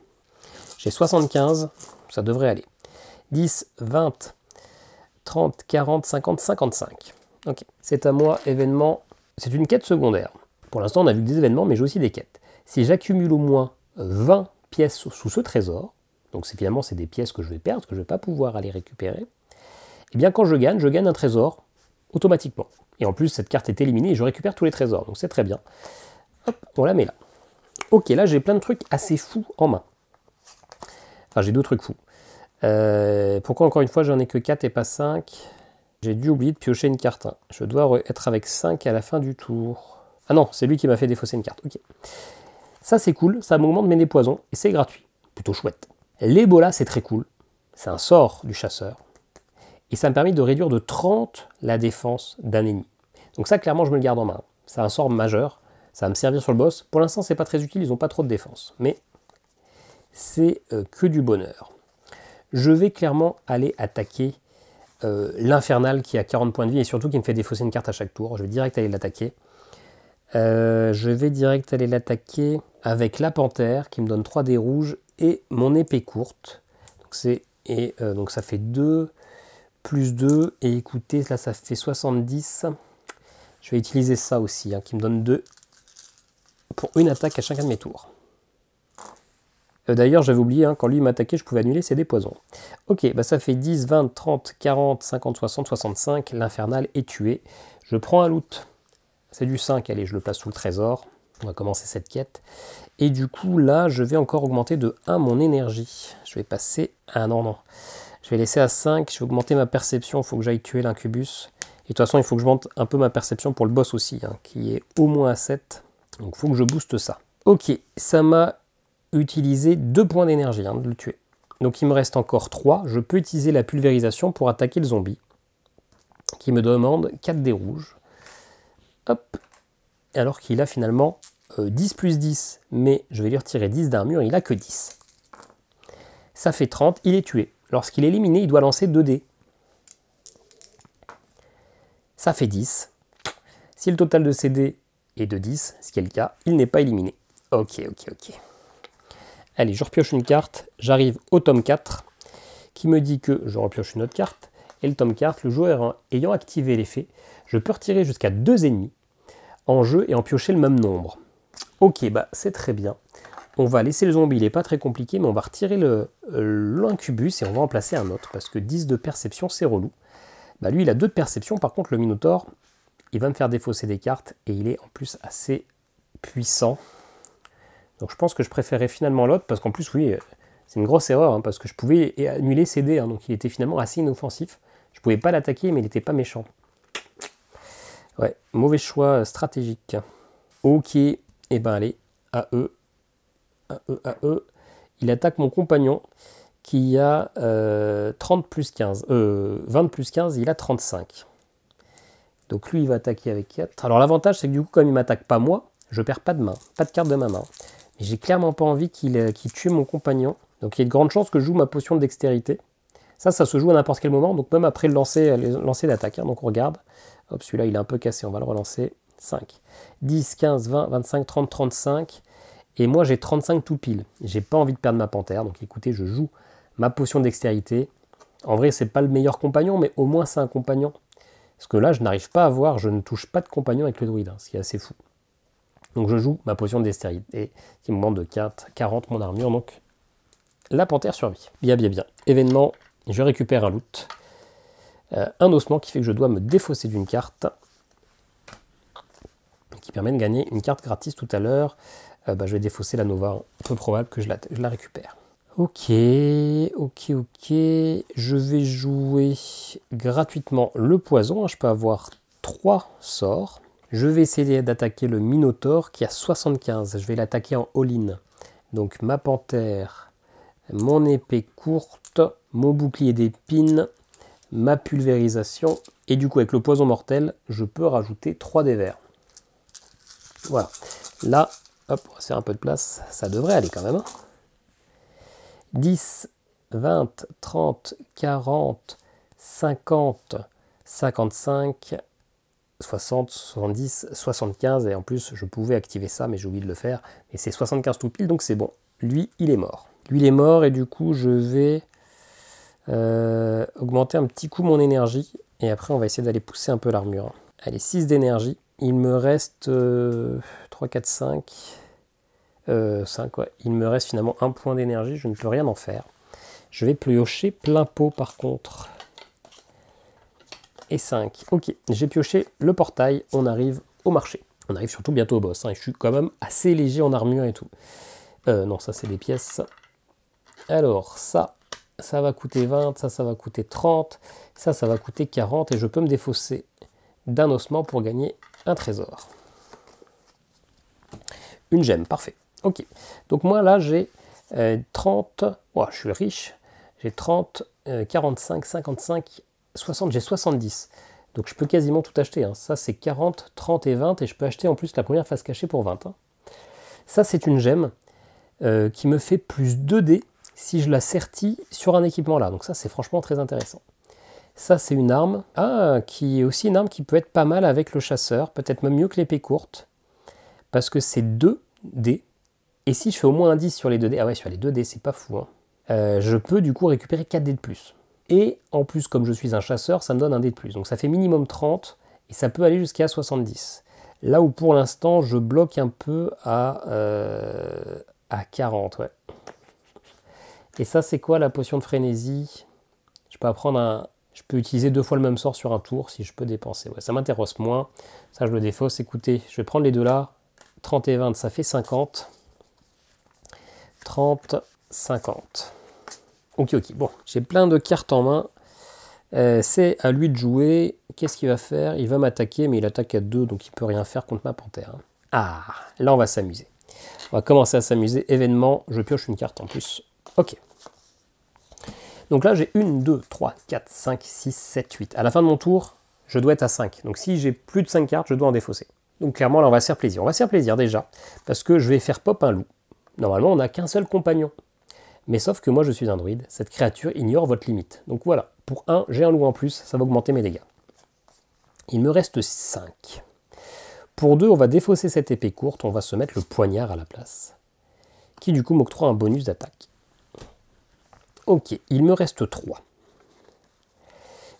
J'ai 75, ça devrait aller. 10, 20, 30, 40, 50, 55. Ok, c'est à moi, événement. C'est une quête secondaire. Pour l'instant, on a vu des événements, mais j'ai aussi des quêtes. Si j'accumule au moins 20 pièces sous ce trésor, donc finalement c'est des pièces que je vais perdre, que je ne vais pas pouvoir aller récupérer, et bien quand je gagne un trésor automatiquement. Et en plus, cette carte est éliminée et je récupère tous les trésors, donc c'est très bien. Hop, on la met là. Ok, là j'ai plein de trucs assez fous en main. Enfin, j'ai 2 trucs fous. Pourquoi encore une fois j'en ai que 4 et pas 5? J'ai dû oublier de piocher une carte 1. Je dois être avec 5 à la fin du tour. Ah non, c'est lui qui m'a fait défausser une carte. Ok. Ça c'est cool, ça m'augmente mes dés poisons et c'est gratuit. Plutôt chouette. L'Ebola c'est très cool. C'est un sort du chasseur. Et ça me permet de réduire de 30 la défense d'un ennemi. Donc ça clairement je me le garde en main. C'est un sort majeur. Ça va me servir sur le boss. Pour l'instant c'est pas très utile, ils n'ont pas trop de défense. Mais c'est que du bonheur. Je vais clairement aller attaquer l'infernal qui a 40 points de vie et surtout qui me fait défausser une carte à chaque tour. Je vais direct aller l'attaquer. Je vais direct aller l'attaquer avec la panthère qui me donne 3 dés rouges et mon épée courte. Donc ça fait 2 plus 2 et écoutez, là ça fait 70. Je vais utiliser ça aussi qui me donne 2 pour une attaque à chacun de mes tours. D'ailleurs, j'avais oublié, quand lui m'attaquait, je pouvais annuler ses dés poisons. Ok, ça fait 10, 20, 30, 40, 50, 60, 65. L'infernal est tué. Je prends un loot. C'est du 5, allez, je le place sous le trésor. On va commencer cette quête. Et du coup, là, je vais encore augmenter de 1 mon énergie. Je vais passer... Ah non. Je vais laisser à 5. Je vais augmenter ma perception. Il faut que j'aille tuer l'incubus. Et de toute façon, il faut que je monte un peu ma perception pour le boss aussi, qui est au moins à 7. Donc, il faut que je booste ça. Ok, ça m'a utilisé 2 points d'énergie de le tuer. Donc, il me reste encore 3. Je peux utiliser la pulvérisation pour attaquer le zombie, qui me demande 4 dés rouges. Hop. Alors qu'il a finalement 10 plus 10, mais je vais lui retirer 10 d'un mur, il n'a que 10. Ça fait 30, il est tué. Lorsqu'il est éliminé, il doit lancer 2 dés. Ça fait 10. Si le total de ces dés est de 10, ce qui est le cas, il n'est pas éliminé. Ok. Allez, je repioche une carte, j'arrive au tome 4, qui me dit que je repioche une autre carte, et le tome 4, le joueur ayant activé l'effet, je peux retirer jusqu'à 2 ennemis en jeu et en piocher le même nombre. Ok, c'est très bien. On va laisser le zombie, il n'est pas très compliqué, mais on va retirer l'incubus et on va en placer un autre, parce que 10 de perception, c'est relou. Lui, il a 2 de perception, par contre, le Minotaure, il va me faire défausser des cartes, et il est en plus assez puissant. Donc je pense que je préférais finalement l'autre, parce qu'en plus, oui, c'est une grosse erreur, parce que je pouvais annuler ses dés, donc il était finalement assez inoffensif. Je pouvais pas l'attaquer, mais il n'était pas méchant. Ouais, mauvais choix stratégique. Ok, et allez, à eux. Il attaque mon compagnon, qui a 30 plus 15, 20 plus 15, il a 35. Donc lui, il va attaquer avec 4. Alors l'avantage, c'est que du coup, comme il ne m'attaque pas moi, je perds pas de main, pas de carte de ma main. Mais j'ai clairement pas envie qu'il tue mon compagnon. Donc il y a de grandes chances que je joue ma potion de dextérité. Ça se joue à n'importe quel moment, donc même après le lancer d'attaque. Donc on regarde. Hop, celui-là, il est un peu cassé, on va le relancer. 5, 10, 15, 20, 25, 30, 35. Et moi, j'ai 35 tout pile. J'ai pas envie de perdre ma panthère. Donc écoutez, je joue ma potion de dextérité. En vrai, c'est pas le meilleur compagnon, mais au moins c'est un compagnon. Parce que là, je n'arrive pas à voir, je ne touche pas de compagnon avec le druide, ce qui est assez fou. Donc je joue ma potion de dextérité, qui me demande de 40 mon armure, donc la panthère survit. Bien. Événement, je récupère un loot. Un ossement qui fait que je dois me défausser d'une carte, qui permet de gagner une carte gratis tout à l'heure. Je vais défausser la Nova, peu probable que je la récupère. Ok, je vais jouer gratuitement le poison, je peux avoir 3 sorts. Je vais essayer d'attaquer le Minotaure qui a 75, je vais l'attaquer en all-in. Donc ma panthère, mon épée courte, mon bouclier d'épines, ma pulvérisation. Et du coup, avec le poison mortel, je peux rajouter 3 dés verts. Voilà. Là, hop, on va se faire un peu de place. Ça devrait aller quand même. 10, 20, 30, 40, 50, 55, 60, 70, 75. Et en plus, je pouvais activer ça, mais j'ai oublié de le faire. Et c'est 75 tout pile, donc c'est bon. Lui, il est mort. Lui, il est mort et du coup, je vais augmenter un petit coup mon énergie. Et après, on va essayer d'aller pousser un peu l'armure. Allez, 6 d'énergie. Il me reste 3, 4, 5. 5, ouais. Il me reste finalement un point d'énergie. Je ne peux rien en faire. Je vais piocher plein pot par contre. Et 5. Ok, j'ai pioché le portail. On arrive au marché. On arrive surtout bientôt au boss. Hein, et je suis quand même assez léger en armure et tout. Non, ça c'est des pièces. Alors, ça va coûter 20. Ça va coûter 30. Ça va coûter 40. Et je peux me défausser d'un ossement pour gagner un trésor. Une gemme, parfait. Ok. Donc moi là j'ai 30. Oh, je suis riche. J'ai 30, 45, 55, 60. J'ai 70. Donc je peux quasiment tout acheter. Hein. Ça c'est 40, 30 et 20. Et je peux acheter en plus la première face cachée pour 20. Hein. Ça c'est une gemme qui me fait plus 2D si je la sertis sur un équipement là. Donc ça c'est franchement très intéressant. Ça c'est une arme. Ah, qui est aussi une arme qui peut être pas mal avec le chasseur. Peut-être même mieux que l'épée courte. Parce que c'est 2D. Et si je fais au moins un 10 sur les 2D, ah ouais, sur les 2D, c'est pas fou, hein. Je peux du coup récupérer 4 dés de plus. Et en plus, comme je suis un chasseur, ça me donne un dé de plus. Donc ça fait minimum 30, et ça peut aller jusqu'à 70. Là où pour l'instant, je bloque un peu à 40, ouais. Et ça, c'est quoi la potion de frénésie? Je peux apprendre Je peux utiliser 2 fois le même sort sur un tour, si je peux dépenser. Ouais, ça m'intéresse moins. Ça, je le défausse. Écoutez, je vais prendre les deux là. 30 et 20, ça fait 50. 30, 50. Ok, bon, j'ai plein de cartes en main. C'est à lui de jouer. Qu'est-ce qu'il va faire? Il va m'attaquer, mais il attaque à 2, donc il peut rien faire contre ma panthère. Hein. Ah, là on va s'amuser. On va commencer à s'amuser. Événement, je pioche une carte en plus. Ok. Donc là j'ai 1, 2, 3, 4, 5, 6, 7, 8. À la fin de mon tour, je dois être à 5. Donc si j'ai plus de 5 cartes, je dois en défausser. Donc clairement là on va se faire plaisir. On va se faire plaisir déjà, parce que je vais faire pop un loup. Normalement on n'a qu'un seul compagnon. Mais sauf que moi je suis un druide, cette créature ignore votre limite. Donc voilà, pour 1, j'ai un loup en plus, ça va augmenter mes dégâts. Il me reste 5. Pour 2, on va défausser cette épée courte, on va se mettre le poignard à la place. Qui du coup m'octroie un bonus d'attaque. Ok, il me reste 3.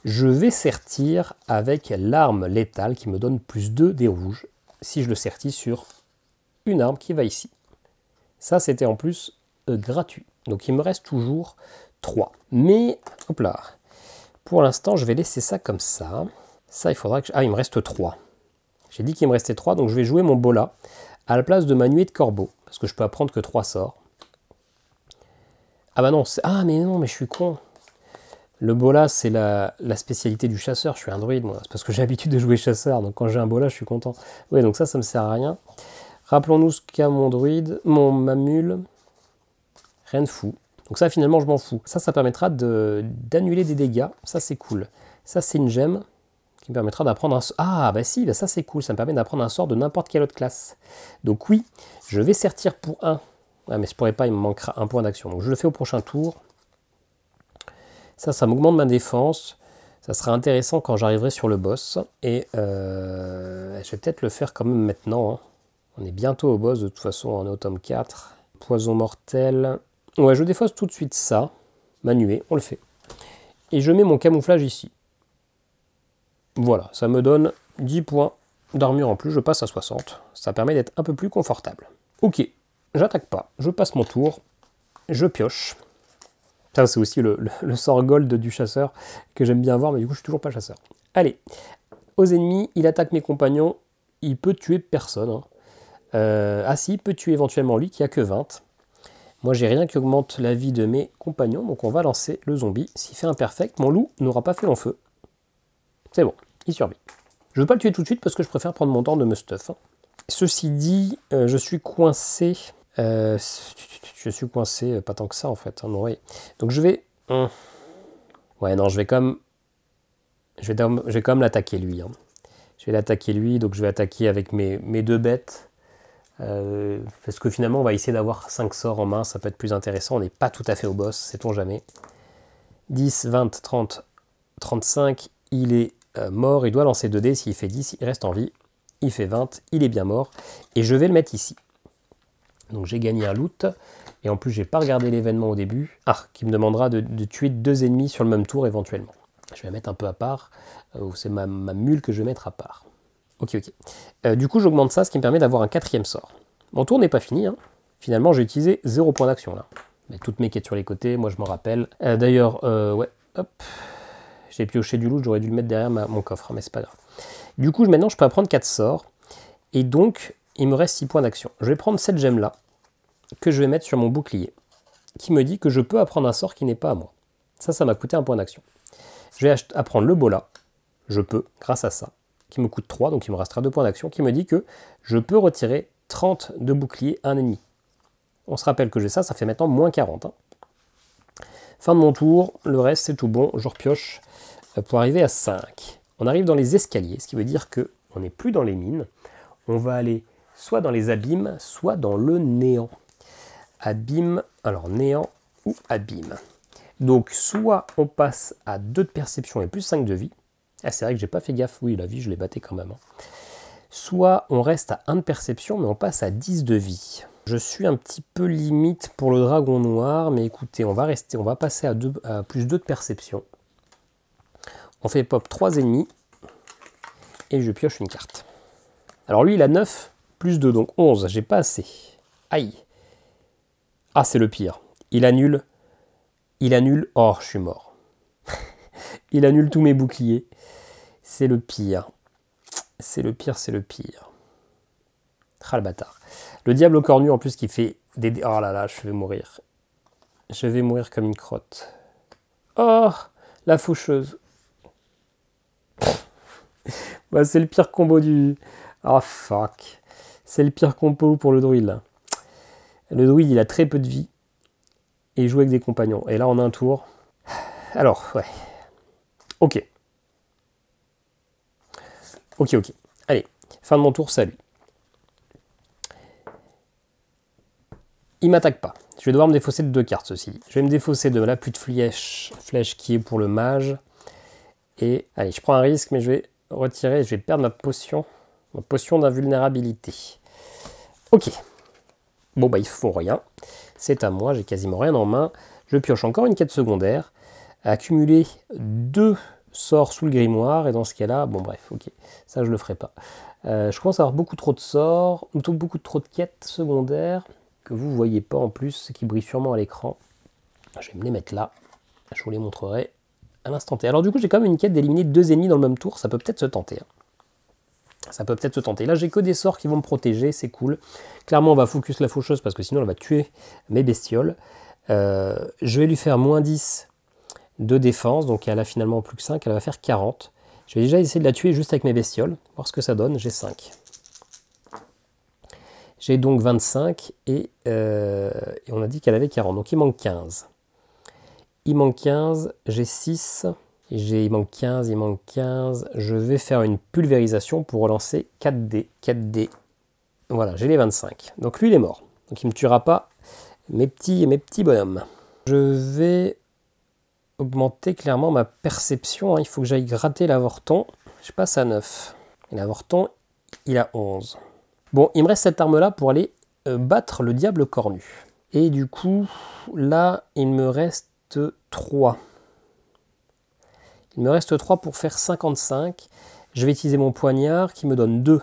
Je vais sertir avec l'arme létale qui me donne plus 2 dés rouges, si je le sertis sur une arme qui va ici. Ça c'était en plus gratuit. Donc il me reste toujours 3. Mais, hop là, pour l'instant je vais laisser ça comme ça. Ça il faudra que... Ah, il me reste 3. J'ai dit qu'il me restait 3, donc je vais jouer mon bola à la place de ma nuée de corbeau. Parce que je peux apprendre que 3 sorts. Ah bah non, ah mais non, mais je suis con. Le bola c'est la spécialité du chasseur, je suis un druide moi. C'est parce que j'ai l'habitude de jouer chasseur, donc quand j'ai un bola je suis content. Oui, donc ça me sert à rien. Rappelons-nous ce qu'a mon druide, ma mule. Rien de fou. Donc ça, finalement, je m'en fous. Ça permettra d'annuler des dégâts. Ça, c'est cool. Ça, c'est une gemme qui me permettra d'apprendre un... Ah, bah si, bah ça, c'est cool. Ça me permet d'apprendre un sort de n'importe quelle autre classe. Donc oui, je vais sertir pour 1. Ah, mais je pourrais pas, il me manquera un point d'action. Donc je le fais au prochain tour. Ça m'augmente ma défense. Ça sera intéressant quand j'arriverai sur le boss. Et je vais peut-être le faire quand même maintenant. Hein. On est bientôt au boss, de toute façon, on est au tome 4. Poison mortel... Ouais, je défausse tout de suite ça, ma nuée, on le fait. Et je mets mon camouflage ici. Voilà, ça me donne 10 points d'armure en plus, je passe à 60. Ça permet d'être un peu plus confortable. Ok, j'attaque pas, je passe mon tour, je pioche. Ça, c'est aussi le sort gold du chasseur que j'aime bien voir, mais du coup, je suis toujours pas chasseur. Allez, aux ennemis, il attaque mes compagnons, il peut tuer personne. Hein. Ah si, il peut tuer éventuellement lui qui a que 20. Moi, j'ai rien qui augmente la vie de mes compagnons, donc on va lancer le zombie. S'il fait imperfect, mon loup n'aura pas fait long feu. C'est bon, il survit. Je ne veux pas le tuer tout de suite parce que je préfère prendre mon temps de me stuff. Hein. Ceci dit, je suis coincé. Je suis coincé, pas tant que ça en fait. Hein, non, ouais. Donc je vais... Ouais, non, je vais quand même Je vais quand même l'attaquer lui. Hein. Je vais l'attaquer lui, donc je vais attaquer avec mes deux bêtes. Parce que finalement, on va essayer d'avoir 5 sorts en main, ça peut être plus intéressant. On n'est pas tout à fait au boss, sait-on jamais. 10, 20, 30, 35, il est mort. Il doit lancer 2 dés. S'il fait 10, il reste en vie. Il fait 20, il est bien mort. Et je vais le mettre ici. Donc j'ai gagné un loot. Et en plus, j'ai pas regardé l'événement au début. Ah, qui me demandera de tuer 2 ennemis sur le même tour éventuellement. Je vais la mettre un peu à part. C'est ma mule que je vais mettre à part. Ok. Du coup, j'augmente ça, ce qui me permet d'avoir un 4e sort. Mon tour n'est pas fini. Hein. Finalement, j'ai utilisé 0 point d'action là. Mais toutes mes quêtes sur les côtés, moi je m'en rappelle. D'ailleurs, ouais, hop. J'ai pioché du loot, j'aurais dû le mettre derrière mon coffre, hein, mais c'est pas grave. Du coup, maintenant, je peux apprendre 4 sorts. Et donc, il me reste 6 points d'action. Je vais prendre cette gemme là, que je vais mettre sur mon bouclier, qui me dit que je peux apprendre un sort qui n'est pas à moi. Ça m'a coûté 1 point d'action. Je vais apprendre le bola. Je peux, grâce à ça, qui me coûte 3, donc il me restera 2 points d'action, qui me dit que je peux retirer 30 de bouclier à un ennemi. On se rappelle que j'ai ça fait maintenant moins 40. Hein. Fin de mon tour, le reste c'est tout bon, je repioche pour arriver à 5. On arrive dans les escaliers, ce qui veut dire qu'on n'est plus dans les mines, on va aller soit dans les abîmes, soit dans le néant. Abîme, alors néant ou abîme. Donc soit on passe à 2 de perception et plus 5 de vie. Ah, c'est vrai que j'ai pas fait gaffe, oui la vie je l'ai batté quand même. Hein. Soit on reste à 1 de perception mais on passe à 10 de vie. Je suis un petit peu limite pour le dragon noir, mais écoutez, on va passer à plus 2 de perception. On fait pop 3 ennemis et je pioche une carte. Alors lui il a 9 plus 2, donc 11, j'ai pas assez. Aïe. Ah c'est le pire, il annule, oh je suis mort. Il annule tous mes boucliers, c'est le pire. C'est le pire. Ah le bâtard. Le diable cornu en plus qui fait des... Oh là là, je vais mourir. Je vais mourir comme une crotte. Oh, la faucheuse. Bah, c'est le pire combo du... Oh fuck. C'est le pire combo pour le druide là. Le druide il a très peu de vie. Et il joue avec des compagnons. Et là on a un tour. Alors, ouais. Ok. Allez, fin de mon tour, salut. Il m'attaque pas. Je vais devoir me défausser de 2 cartes, ceci dit. Je vais me défausser de la pluie de flèche qui est pour le mage. Et allez, je prends un risque, mais je vais retirer, je vais perdre ma potion d'invulnérabilité. Ok. Bon, bah, ils font rien. C'est à moi, j'ai quasiment rien en main. Je pioche encore une quête secondaire. Accumuler 2 sorts sous le grimoire, et dans ce cas-là, bon, bref, ok. Ça, je le ferai pas. Je commence à avoir beaucoup trop de sorts, ou beaucoup trop de quêtes secondaires, que vous ne voyez pas en plus, qui brillent sûrement à l'écran. Je vais me les mettre là. Je vous les montrerai à l'instant T. Alors du coup, j'ai quand même une quête d'éliminer 2 ennemis dans le même tour. Ça peut peut-être se tenter. Hein. Ça peut peut-être se tenter. Là, j'ai que des sorts qui vont me protéger. C'est cool. Clairement, on va focus la faucheuse parce que sinon, elle va tuer mes bestioles. Je vais lui faire moins 10 de défense. Donc, elle a finalement plus que 5. Elle va faire 40. Je vais déjà essayer de la tuer juste avec mes bestioles. Voir ce que ça donne. J'ai 5. J'ai donc 25 et on a dit qu'elle avait 40. Donc, il manque 15. Il manque 15, j'ai 6, il manque 15, je vais faire une pulvérisation pour relancer 4D. Voilà, j'ai les 25. Donc lui, il est mort. Donc il ne me tuera pas mes petits bonhommes. Je vais augmenter clairement ma perception. Hein. Il faut que j'aille gratter l'avorton. Je passe à 9. Et l'avorton, il a 11. Bon, il me reste cette arme-là pour aller battre le diable cornu. Et du coup, là, il me reste 3. Il me reste 3 pour faire 55. Je vais utiliser mon poignard qui me donne 2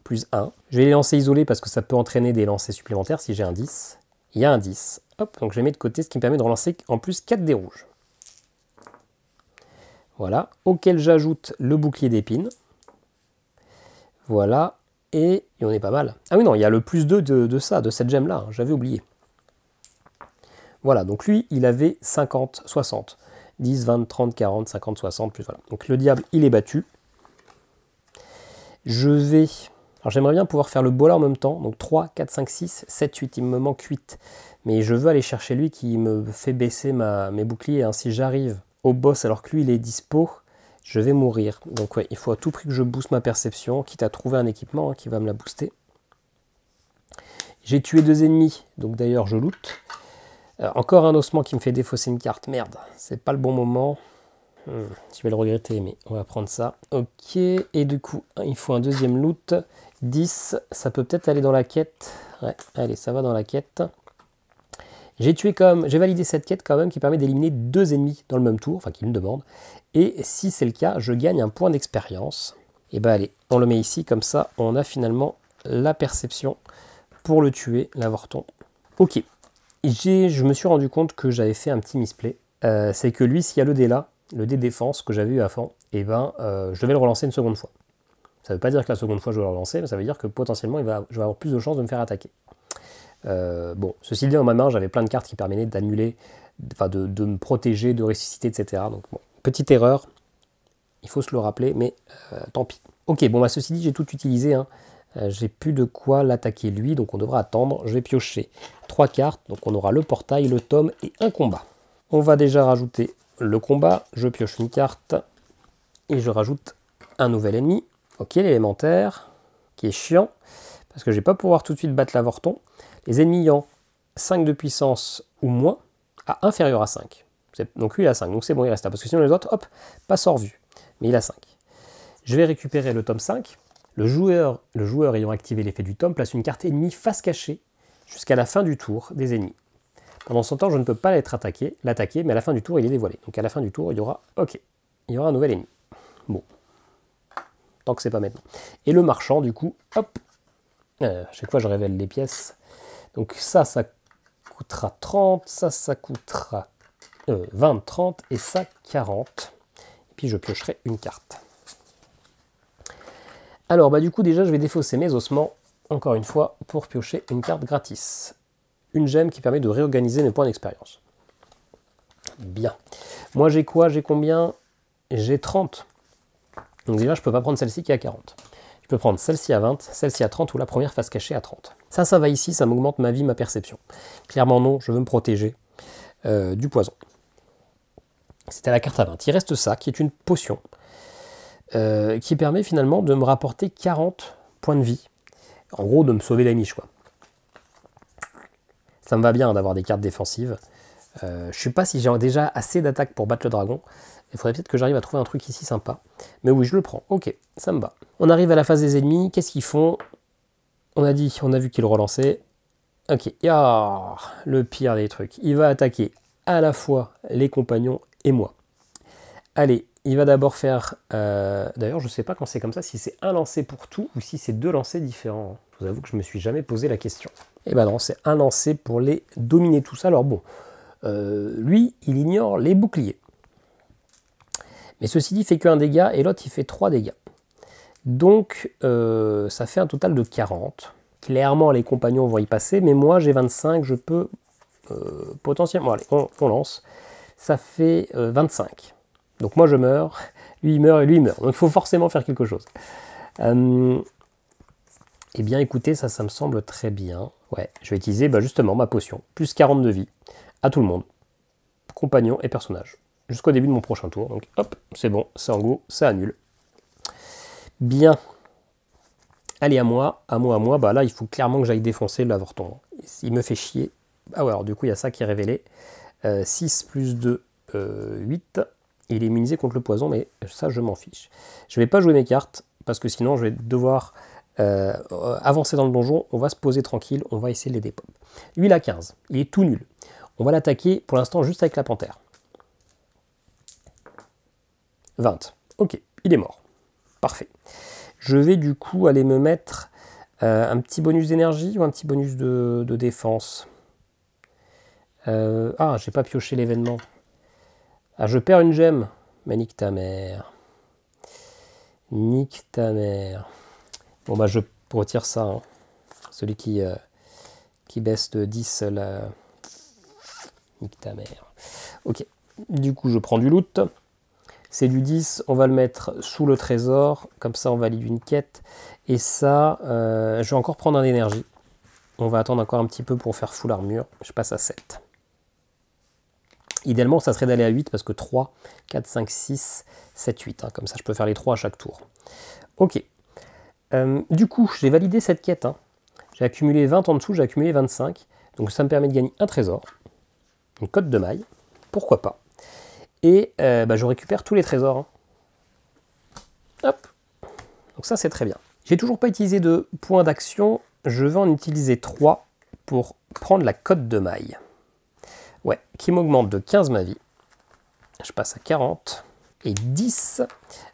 plus 1. Je vais les lancer isolés parce que ça peut entraîner des lancers supplémentaires si j'ai un 10. Il y a un 10. Hop, donc je les mets de côté, ce qui me permet de relancer en plus 4 dés rouges. Voilà, auquel j'ajoute le bouclier d'épines. Voilà, et on est pas mal. Ah oui, non, il y a le plus 2 de cette gemme-là, hein, j'avais oublié. Voilà, donc lui, il avait 50, 60. 10, 20, 30, 40, 50, 60, plus voilà. Donc le diable, il est battu. Je vais... Alors j'aimerais bien pouvoir faire le bola en même temps. Donc 3, 4, 5, 6, 7, 8. Il me manque 8. Mais je veux aller chercher lui qui me fait baisser mes boucliers. Hein. Si j'arrive au boss alors que lui, il est dispo, je vais mourir. Donc ouais, il faut à tout prix que je booste ma perception, quitte à trouver un équipement qui va me la booster. J'ai tué 2 ennemis, donc d'ailleurs je loot. Encore un ossement qui me fait défausser une carte. Merde, c'est pas le bon moment. Je vais le regretter, mais on va prendre ça. Ok, et du coup, il faut un deuxième loot. 10, ça peut peut-être aller dans la quête. Ouais, allez, ça va dans la quête. J'ai validé cette quête quand même qui permet d'éliminer 2 ennemis dans le même tour, enfin qui me demande. Et si c'est le cas, je gagne un point d'expérience. Et bah allez, on le met ici, comme ça, on a finalement la perception pour le tuer, l'avorton. Ok, je me suis rendu compte que j'avais fait un petit misplay. C'est que lui, s'il y a le dé là, le dé défense que j'avais eu avant, et ben, je devais le relancer une seconde fois. Ça ne veut pas dire que la seconde fois je vais le relancer, mais ça veut dire que potentiellement je vais avoir plus de chances de me faire attaquer. Bon, ceci dit, dans ma main, j'avais plein de cartes qui permettaient d'annuler, enfin de me protéger, de ressusciter, etc. Donc bon, petite erreur, il faut se le rappeler, mais tant pis. Ok, bon, bah, ceci dit, j'ai tout utilisé, hein. J'ai plus de quoi l'attaquer lui, donc on devra attendre. Je vais piocher 3 cartes, donc on aura le portail, le tome et un combat. On va déjà rajouter le combat, je pioche une carte et je rajoute un nouvel ennemi. Ok, l'élémentaire, qui est chiant, parce que je ne vais pas pouvoir tout de suite battre l'avorton. Les ennemis ayant 5 de puissance ou moins, à inférieur à 5. Donc lui il a 5, donc c'est bon, il reste là, parce que sinon les autres, hop, passe hors vue. Mais il a 5. Je vais récupérer le tome 5. Le joueur ayant activé l'effet du tome place une carte ennemie face cachée jusqu'à la fin du tour des ennemis. Pendant ce temps, je ne peux pas l'attaquer, mais à la fin du tour, il est dévoilé. Donc à la fin du tour, il y aura un nouvel ennemi. Bon. Tant que c'est pas maintenant. Et le marchand, du coup, hop, chaque fois je révèle les pièces. Donc ça coûtera 30, ça coûtera 20, 30, et ça 40. Et puis je piocherai une carte. Alors, bah du coup, déjà, je vais défausser mes ossements, encore une fois, pour piocher une carte gratis. Une gemme qui permet de réorganiser mes points d'expérience. Bien. Moi, j'ai quoi? J'ai combien? J'ai 30. Donc déjà, je ne peux pas prendre celle-ci qui est à 40. Je peux prendre celle-ci à 20, celle-ci à 30 ou la première face cachée à 30. Ça va ici, ça m'augmente ma vie, ma perception. Clairement non, je veux me protéger du poison. C'était la carte à 20. Il reste ça, qui est une potion, qui permet finalement de me rapporter 40 points de vie. En gros, de me sauver la miche, quoi. Ça me va bien d'avoir des cartes défensives. Je ne sais pas si j'ai déjà assez d'attaque pour battre le dragon. Il faudrait peut-être que j'arrive à trouver un truc ici sympa. Mais oui, je le prends. Ok, ça me va. On arrive à la phase des ennemis. Qu'est-ce qu'ils font? On a vu qu'ils relançaient. Ok, le pire des trucs. Il va attaquer à la fois les compagnons et moi. Allez, il va d'abord faire... D'ailleurs, je ne sais pas quand c'est comme ça, si c'est un lancer pour tout ou si c'est 2 lancers différents. Je vous avoue que je ne me suis jamais posé la question. Et ben non, c'est un lancer pour les dominer tous. Alors bon, lui, il ignore les boucliers. Mais ceci dit, il fait qu'un dégât et l'autre, il fait 3 dégâts. Donc, ça fait un total de 40. Clairement, les compagnons vont y passer, mais moi, j'ai 25, je peux potentiellement... Allez, on lance. Ça fait 25. Donc moi, je meurs, lui, il meurt et lui, il meurt. Donc, il faut forcément faire quelque chose. Eh bien, écoutez, ça me semble très bien. Ouais, je vais utiliser justement ma potion. Plus 40 de vie à tout le monde. Compagnon et personnage. Jusqu'au début de mon prochain tour. Donc, hop, c'est bon, c'est en go, ça annule. Bien. Allez, à moi. Bah là, il faut clairement que j'aille défoncer l'avorton. Il me fait chier. Ah ouais, alors du coup, il y a ça qui est révélé. 6 plus 2, 8. Il est immunisé contre le poison, mais ça, je m'en fiche. Je ne vais pas jouer mes cartes, parce que sinon, je vais devoir avancer dans le donjon. On va se poser tranquille, on va essayer de les dépop. Lui, il a 15. Il est tout nul. On va l'attaquer, pour l'instant, juste avec la panthère. 20. Ok, il est mort. Parfait. Je vais du coup aller me mettre un petit bonus d'énergie ou un petit bonus de défense. J'ai pas pioché l'événement. Ah, je perds une gemme. Mais nique ta mère. Nique ta mère. Bon bah je retire ça. Hein. Celui qui baisse de 10 la... Nique ta mère. Ok. Du coup je prends du loot. C'est du 10, on va le mettre sous le trésor, comme ça on valide une quête. Et ça, je vais encore prendre un d'énergie. On va attendre encore un petit peu pour faire full armure. Je passe à 7. Idéalement, ça serait d'aller à 8 parce que 3, 4, 5, 6, 7, 8. Hein, comme ça, je peux faire les 3 à chaque tour. Ok. Du coup, j'ai validé cette quête. Hein. J'ai accumulé 20 en dessous, j'ai accumulé 25. Donc ça me permet de gagner un trésor, une cotte de maille, pourquoi pas. Et je récupère tous les trésors. Hein. Hop. Donc ça, c'est très bien. J'ai toujours pas utilisé de points d'action. Je vais en utiliser 3 pour prendre la cotte de maille. Ouais, qui m'augmente de 15 ma vie. Je passe à 40. Et 10,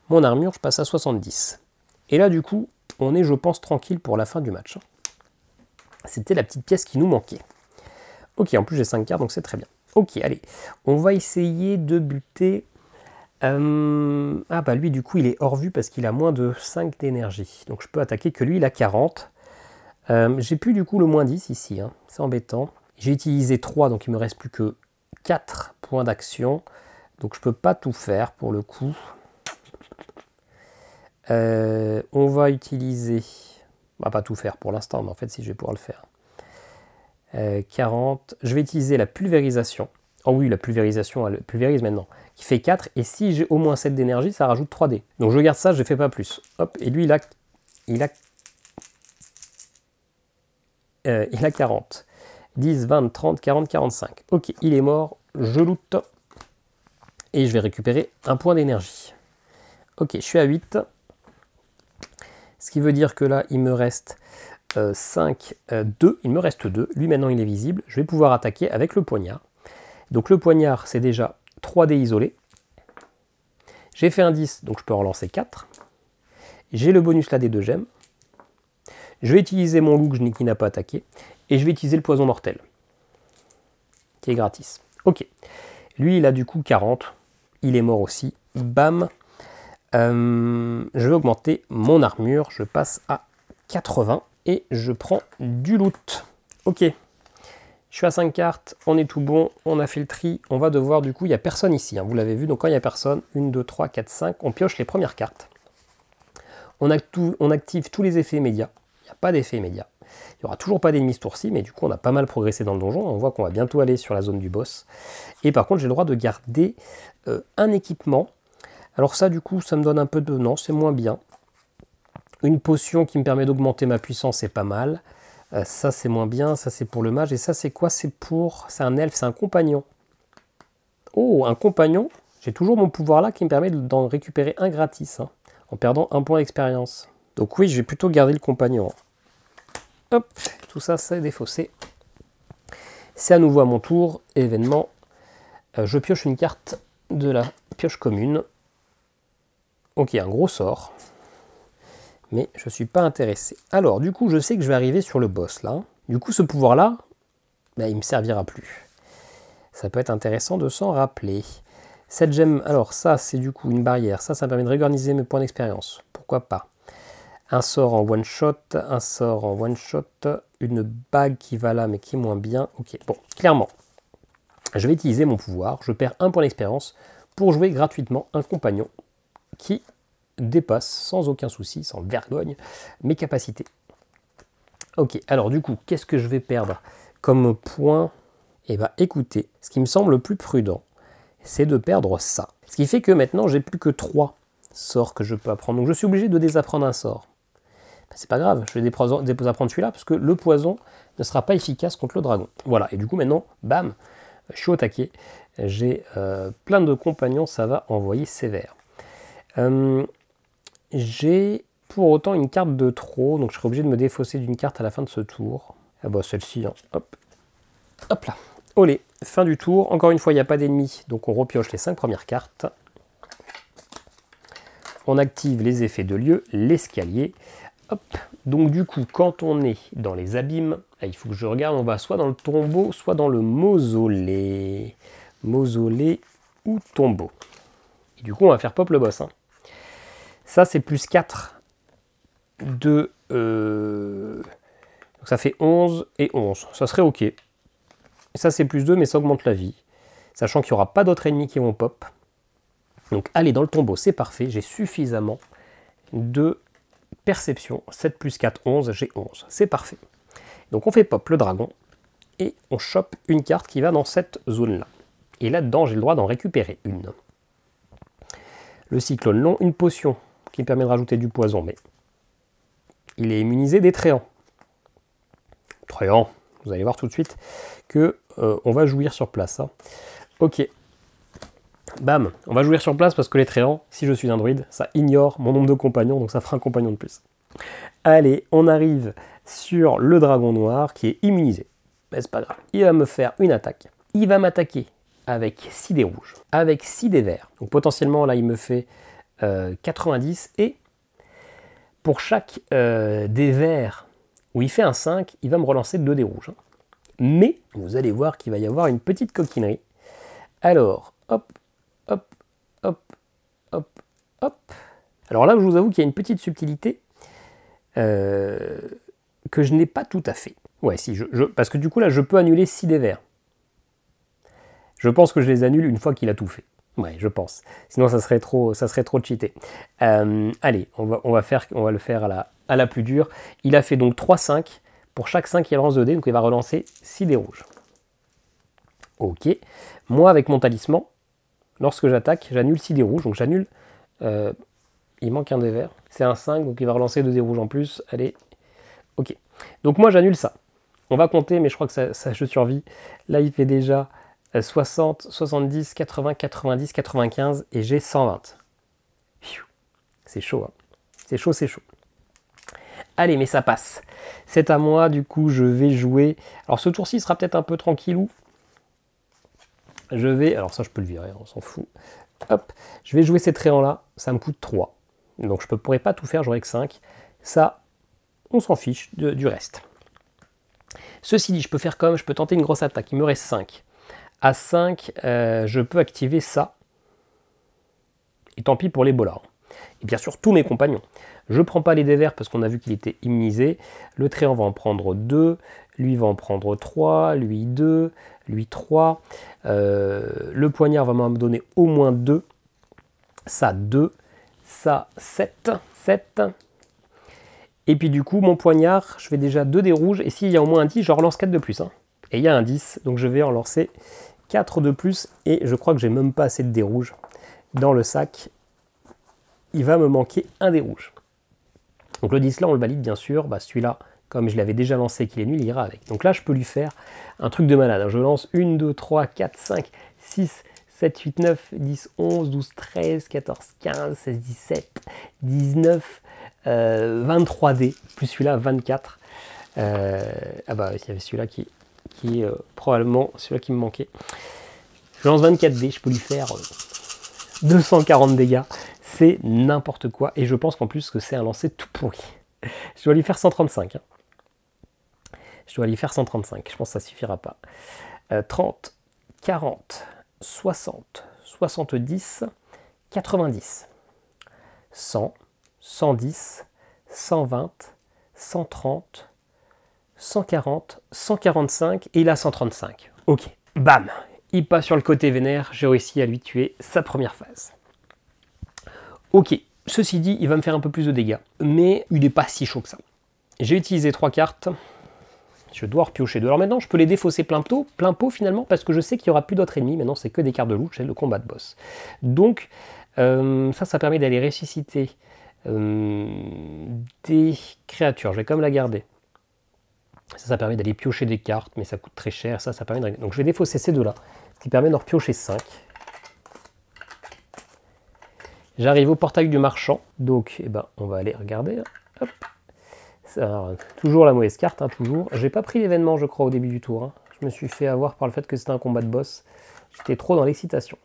mon armure, je passe à 70. Et là, du coup, on est, je pense, tranquille pour la fin du match. C'était la petite pièce qui nous manquait. Ok, en plus j'ai 5 cartes, donc c'est très bien. Ok, allez, on va essayer de buter... Ah bah lui, du coup, il est hors vue parce qu'il a moins de 5 d'énergie. Donc je peux attaquer que lui, il a 40. J'ai plus du coup le moins 10 ici, hein. C'est embêtant. J'ai utilisé 3, donc il me reste plus que 4 points d'action. Donc je peux pas tout faire pour le coup. On va utiliser... On va pas tout faire pour l'instant, mais en fait si je vais pouvoir le faire. 40. Je vais utiliser la pulvérisation. Oh oui, la pulvérisation, elle pulvérise maintenant. Qui fait 4. Et si j'ai au moins 7 d'énergie, ça rajoute 3 dés. Donc je garde ça, je ne fais pas plus. Hop, et lui, il a 40. 10, 20, 30, 40, 45. Ok, il est mort. Je loot. Et je vais récupérer un point d'énergie. Ok, je suis à 8. Ce qui veut dire que là, il me reste 5, 2. Il me reste 2. Lui, maintenant, il est visible. Je vais pouvoir attaquer avec le poignard. Donc le poignard, c'est déjà 3 dés isolés. J'ai fait un 10, donc je peux en relancer 4. J'ai le bonus là des 2 gemmes. Je vais utiliser mon loup qui n'a pas attaqué. Et je vais utiliser le poison mortel. Qui est gratis. Ok. Lui, il a du coup 40. Il est mort aussi. Bam. Je vais augmenter mon armure. Je passe à 80. Et je prends du loot. Ok. Je suis à 5 cartes, on est tout bon, on a fait le tri, on va devoir, du coup, il n'y a personne ici, hein, vous l'avez vu, donc quand il n'y a personne, 1, 2, 3, 4, 5, on pioche les premières cartes. On active tous les effets immédiats, il n'y a pas d'effet immédiat. Il n'y aura toujours pas d'ennemis ce tour-ci, mais du coup, on a pas mal progressé dans le donjon, on voit qu'on va bientôt aller sur la zone du boss. Et par contre, j'ai le droit de garder un équipement. Alors ça, du coup, ça me donne un peu de... Non, c'est moins bien. Une potion qui me permet d'augmenter ma puissance, c'est pas mal. Ça c'est moins bien, ça c'est pour le mage, et ça c'est quoi? C'est un elfe, c'est un compagnon. Oh, un compagnon, j'ai toujours mon pouvoir là qui me permet d'en récupérer un gratis, hein, en perdant un point d'expérience. Donc oui, je vais plutôt garder le compagnon. Hop, tout ça c'est défaussé. C'est à nouveau à mon tour, événement. Je pioche une carte de la pioche commune. Ok, un gros sort. Mais je ne suis pas intéressé. Alors, du coup, je sais que je vais arriver sur le boss, là. Du coup, ce pouvoir-là, il ne me servira plus. Ça peut être intéressant de s'en rappeler. Cette gemme, alors ça, c'est du coup une barrière. Ça me permet de réorganiser mes points d'expérience. Pourquoi pas? Un sort en one-shot, un sort en one-shot, une bague qui va là, mais qui est moins bien. Ok, bon, clairement, je vais utiliser mon pouvoir. Je perds un point d'expérience pour jouer gratuitement un compagnon qui dépasse sans aucun souci, sans vergogne, mes capacités. Ok, alors du coup, qu'est-ce que je vais perdre comme point? Eh bien, écoutez, ce qui me semble le plus prudent, c'est de perdre ça. Ce qui fait que maintenant, j'ai plus que 3 sorts que je peux apprendre. Donc je suis obligé de désapprendre un sort. Ben, c'est pas grave, je vais désapprendre celui-là, parce que le poison ne sera pas efficace contre le dragon. Voilà, et du coup maintenant, bam, je suis au taquet. J'ai plein de compagnons, ça va envoyer sévère. J'ai pour autant une carte de trop, donc je serai obligé de me défausser d'une carte à la fin de ce tour. Ah bah celle-ci, hein. Hop. Hop là. Olé, fin du tour. Encore une fois, il n'y a pas d'ennemis, donc on repioche les 5 premières cartes. On active les effets de lieu, l'escalier. Hop. Donc du coup, quand on est dans les abîmes, il faut que je regarde, on va soit dans le tombeau, soit dans le mausolée. Mausolée ou tombeau. Et du coup, on va faire pop le boss, hein. Ça, c'est plus 4 de... Donc ça fait 11 et 11. Ça serait OK. Et ça, c'est plus 2, mais ça augmente la vie. Sachant qu'il n'y aura pas d'autres ennemis qui vont pop. Donc, aller dans le tombeau, c'est parfait. J'ai suffisamment de perception. 7 plus 4, 11. J'ai 11. C'est parfait. Donc, on fait pop le dragon. Et on chope une carte qui va dans cette zone-là. Et là-dedans, j'ai le droit d'en récupérer une. Le cyclone long, une potion qui me permet de rajouter du poison, mais il est immunisé des tréants. Tréants, vous allez voir tout de suite que on va jouir sur place. Hein. Ok. Bam, on va jouir sur place parce que les tréants, si je suis un druide, ça ignore mon nombre de compagnons, donc ça fera un compagnon de plus. Allez, on arrive sur le dragon noir qui est immunisé. Mais c'est pas grave, il va me faire une attaque. Il va m'attaquer avec 6 dés rouges, avec 6 dés verts. Donc potentiellement, là, il me fait 90. Et pour chaque dé vert où il fait un 5, il va me relancer 2 dés rouges. Mais vous allez voir qu'il va y avoir une petite coquinerie. Alors, hop, hop, hop, hop, hop. Alors là, je vous avoue qu'il y a une petite subtilité que je n'ai pas tout à fait. Ouais, si, parce que du coup, là, je peux annuler 6 dés verts. Je pense que je les annule une fois qu'il a tout fait. Ouais, je pense. Sinon, ça serait trop cheaté. Allez, on va le faire à la plus dure. Il a fait donc 3-5. Pour chaque 5, il lance 2 dés, donc il va relancer 6 dés rouges. Ok. Moi, avec mon talisman, lorsque j'attaque, j'annule 6 dés rouges. Donc j'annule... il manque un dé vert. C'est un 5, donc il va relancer 2 dés rouges en plus. Allez. Ok. Donc moi, j'annule ça. On va compter, mais je crois que ça je survis. Là, il fait déjà 60, 70, 80, 90, 95 et j'ai 120. C'est chaud, hein. C'est chaud, c'est chaud. Allez, mais ça passe. C'est à moi, du coup, je vais jouer... Alors, ce tour-ci sera peut-être un peu tranquillou. Je vais... Alors, ça, je peux le virer, on s'en fout. Hop, je vais jouer ces tréants-là. Ça me coûte 3. Donc, je ne pourrais pas tout faire, j'aurai que 5. Ça, on s'en fiche du reste. Ceci dit, je peux faire comme... Je peux tenter une grosse attaque. Il me reste 5. À 5, je peux activer ça. Et tant pis pour les bolards. Et bien sûr, tous mes compagnons. Je ne prends pas les dés verts parce qu'on a vu qu'il était immunisé. Le tréant va en prendre 2. Lui va en prendre 3. Lui 2. Lui 3. Le poignard va m'en donner au moins 2. Ça 2. Ça 7. 7. Et puis du coup, mon poignard, je fais déjà 2 dés rouges. Et s'il y a au moins un 10, je relance 4 de plus. Hein. Et il y a un 10. Donc je vais en lancer 4 de plus. Et je crois que j'ai même pas assez de dés rouges dans le sac. Il va me manquer un dé rouge. Donc le 10 là, on le valide bien sûr. Bah, celui-là, comme je l'avais déjà lancé qu'il est nul, il ira avec. Donc là, je peux lui faire un truc de malade. Je lance 1, 2, 3, 4, 5, 6, 7, 8, 9, 10, 11, 12, 13, 14, 15, 16, 17, 19, 23 dés. Plus celui-là, 24. Ah bah, il y avait celui-là qui est probablement celui-là qui me manquait. Je lance 24 dés. Je peux lui faire 240 dégâts. C'est n'importe quoi. Et je pense qu'en plus que c'est un lancer tout pourri. Je dois lui faire 135. Hein. Je dois lui faire 135. Je pense que ça suffira pas. 30, 40, 60, 70, 90, 100, 110, 120, 130, 140, 145 et il a 135. Ok. Bam. Il passe sur le côté vénère. J'ai réussi à lui tuer sa première phase. Ok, ceci dit, il va me faire un peu plus de dégâts, mais il n'est pas si chaud que ça. J'ai utilisé 3 cartes, je dois repiocher 2. Alors maintenant, je peux les défausser plein pot finalement, parce que je sais qu'il n'y aura plus d'autres ennemis. Maintenant, c'est que des cartes de loot, c'est le combat de boss. Donc, ça permet d'aller ressusciter des créatures. Je vais quand même la garder. Ça permet d'aller piocher des cartes, mais ça coûte très cher. Ça permet de... Donc, je vais défausser ces deux-là, ce qui permet d'en repiocher 5. J'arrive au portail du marchand, donc eh ben, on va aller regarder. Hop. Alors, toujours la mauvaise carte, hein, toujours. J'ai pas pris l'événement, je crois, au début du tour. Hein. Je me suis fait avoir par le fait que c'était un combat de boss. J'étais trop dans l'excitation.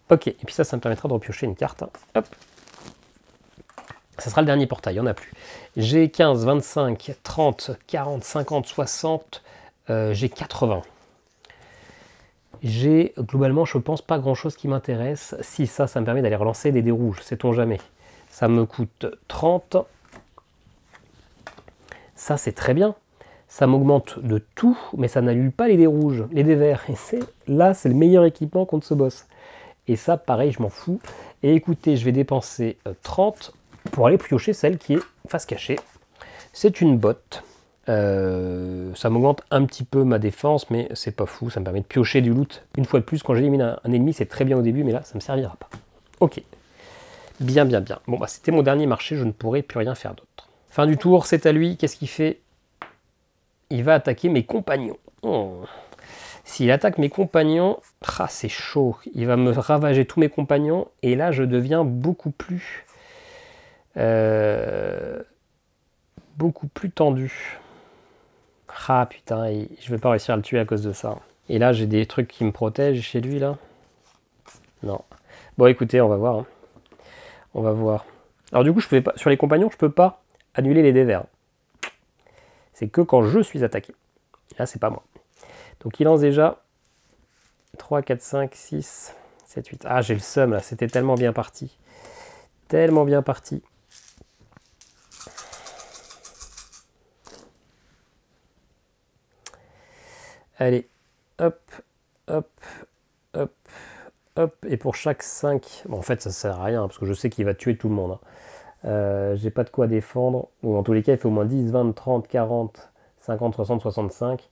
Ok, et puis ça me permettra de repiocher une carte. Hein. Hop. Ça sera le dernier portail, il n'y en a plus. J'ai 15, 25, 30, 40, 50, 60, j'ai 80. J'ai globalement, je pense, pas grand chose qui m'intéresse. Si ça me permet d'aller relancer des dés rouges, sait-on jamais. Ça me coûte 30. Ça, c'est très bien. Ça m'augmente de tout, mais ça n'annule pas les dés rouges, les dés verts. Et là, c'est le meilleur équipement contre ce boss. Et ça, pareil, je m'en fous. Et écoutez, je vais dépenser 30 pour aller piocher celle qui est face cachée. C'est une botte. Ça m'augmente un petit peu ma défense, mais c'est pas fou, ça me permet de piocher du loot. Une fois de plus, quand j'élimine un ennemi, c'est très bien au début, mais là, ça me servira pas. Ok. Bien, bien, bien. Bon, bah, c'était mon dernier marché, je ne pourrai plus rien faire d'autre. Fin du tour, c'est à lui. Qu'est-ce qu'il fait? Il va attaquer mes compagnons. Oh. S'il attaque mes compagnons, c'est chaud. Il va me ravager tous mes compagnons, et là, je deviens beaucoup plus tendu. Ah putain, je vais pas réussir à le tuer à cause de ça. Et là, j'ai des trucs qui me protègent chez lui, là. Non. Bon, écoutez, on va voir. Hein. On va voir. Alors du coup, je peux pas, sur les compagnons, je peux pas annuler les dés verts. C'est que quand je suis attaqué. Là, c'est pas moi. Donc il lance déjà 3, 4, 5, 6, 7, 8. Ah, j'ai le seum, là. C'était tellement bien parti. Tellement bien parti. Allez, hop, hop, hop, hop. Et pour chaque 5... Bon, en fait, ça sert à rien, parce que je sais qu'il va tuer tout le monde. Hein. J'ai pas de quoi défendre. Ou en tous les cas, il fait au moins 10, 20, 30, 40, 50, 60, 65.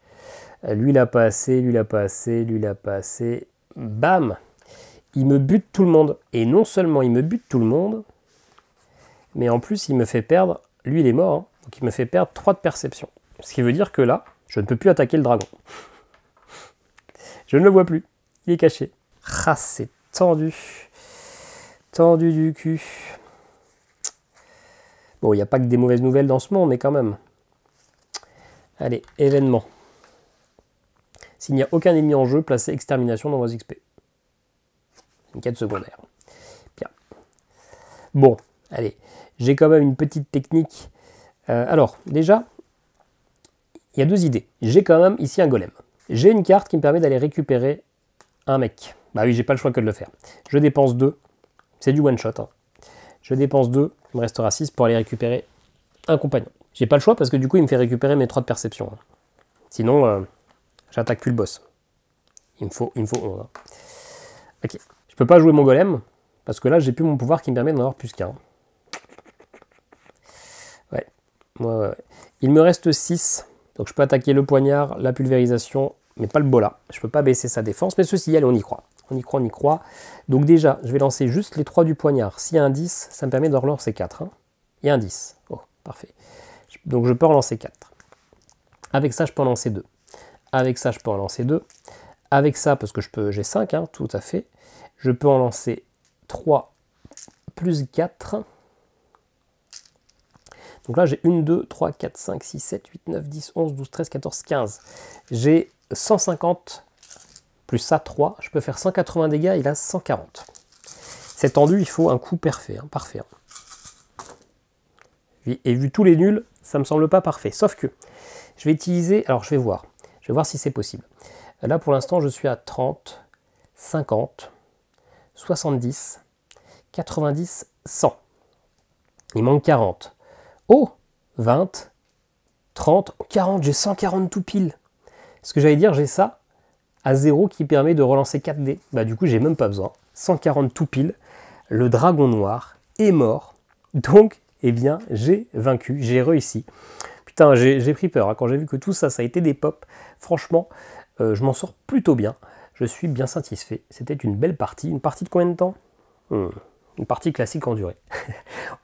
Lui, il a pas assez, lui, il a pas assez, lui, il a pas assez. Bam! Il me bute tout le monde. Et non seulement il me bute tout le monde, mais en plus, il me fait perdre... Lui, il est mort, hein, donc il me fait perdre 3 de perception. Ce qui veut dire que là, je ne peux plus attaquer le dragon. Je ne le vois plus. Il est caché. Ah, c'est tendu. Tendu du cul. Bon, il n'y a pas que des mauvaises nouvelles dans ce monde, mais quand même. Allez, événement. S'il n'y a aucun ennemi en jeu, placez extermination dans vos XP. Une quête secondaire. Bien. Bon, allez. J'ai quand même une petite technique. Alors, déjà, il y a 2 idées. J'ai quand même ici un golem. J'ai une carte qui me permet d'aller récupérer un mec. Bah oui, j'ai pas le choix que de le faire. Je dépense 2. C'est du one shot. Hein. Je dépense 2. Il me restera 6 pour aller récupérer un compagnon. J'ai pas le choix parce que du coup, il me fait récupérer mes 3 de perception. Hein. Sinon, j'attaque plus le boss. Il me faut 11. Hein. Ok. Je peux pas jouer mon golem parce que là, j'ai plus mon pouvoir qui me permet d'en avoir plus qu'un. Ouais. Ouais. Il me reste 6. Donc je peux attaquer le poignard, la pulvérisation, mais pas le bola. Je ne peux pas baisser sa défense, mais ceci, allez, on y croit. On y croit, on y croit. Donc déjà, je vais lancer juste les 3 du poignard. S'il y a un 10, ça me permet de relancer 4. Hein. Il y a un 10. Oh, parfait. Donc je peux en lancer 4. Avec ça, je peux en lancer 2. Avec ça, je peux en lancer 2. Avec ça, parce que j'ai 5, hein, tout à fait. Je peux en lancer 3 plus 4. Donc là, j'ai 1, 2, 3, 4, 5, 6, 7, 8, 9, 10, 11, 12, 13, 14, 15. J'ai 150, plus ça, 3. Je peux faire 180 dégâts, il a 140. C'est tendu, il faut un coup parfait. Hein, parfait hein. Et vu tous les nuls, ça ne me semble pas parfait. Sauf que je vais utiliser... Alors, je vais voir. Je vais voir si c'est possible. Là, pour l'instant, je suis à 30, 50, 70, 90, 100. Il manque 40. Oh, 20, 30, 40, j'ai 140 tout pile. Ce que j'allais dire, j'ai ça à 0 qui permet de relancer 4 dés. Bah du coup, j'ai même pas besoin. 140 tout pile. Le dragon noir est mort. Donc, eh bien, j'ai vaincu, j'ai réussi. Putain, j'ai pris peur. Hein. Quand j'ai vu que tout ça, ça a été des pops, franchement, je m'en sors plutôt bien. Je suis bien satisfait. C'était une belle partie. Une partie de combien de temps Une partie classique en durée.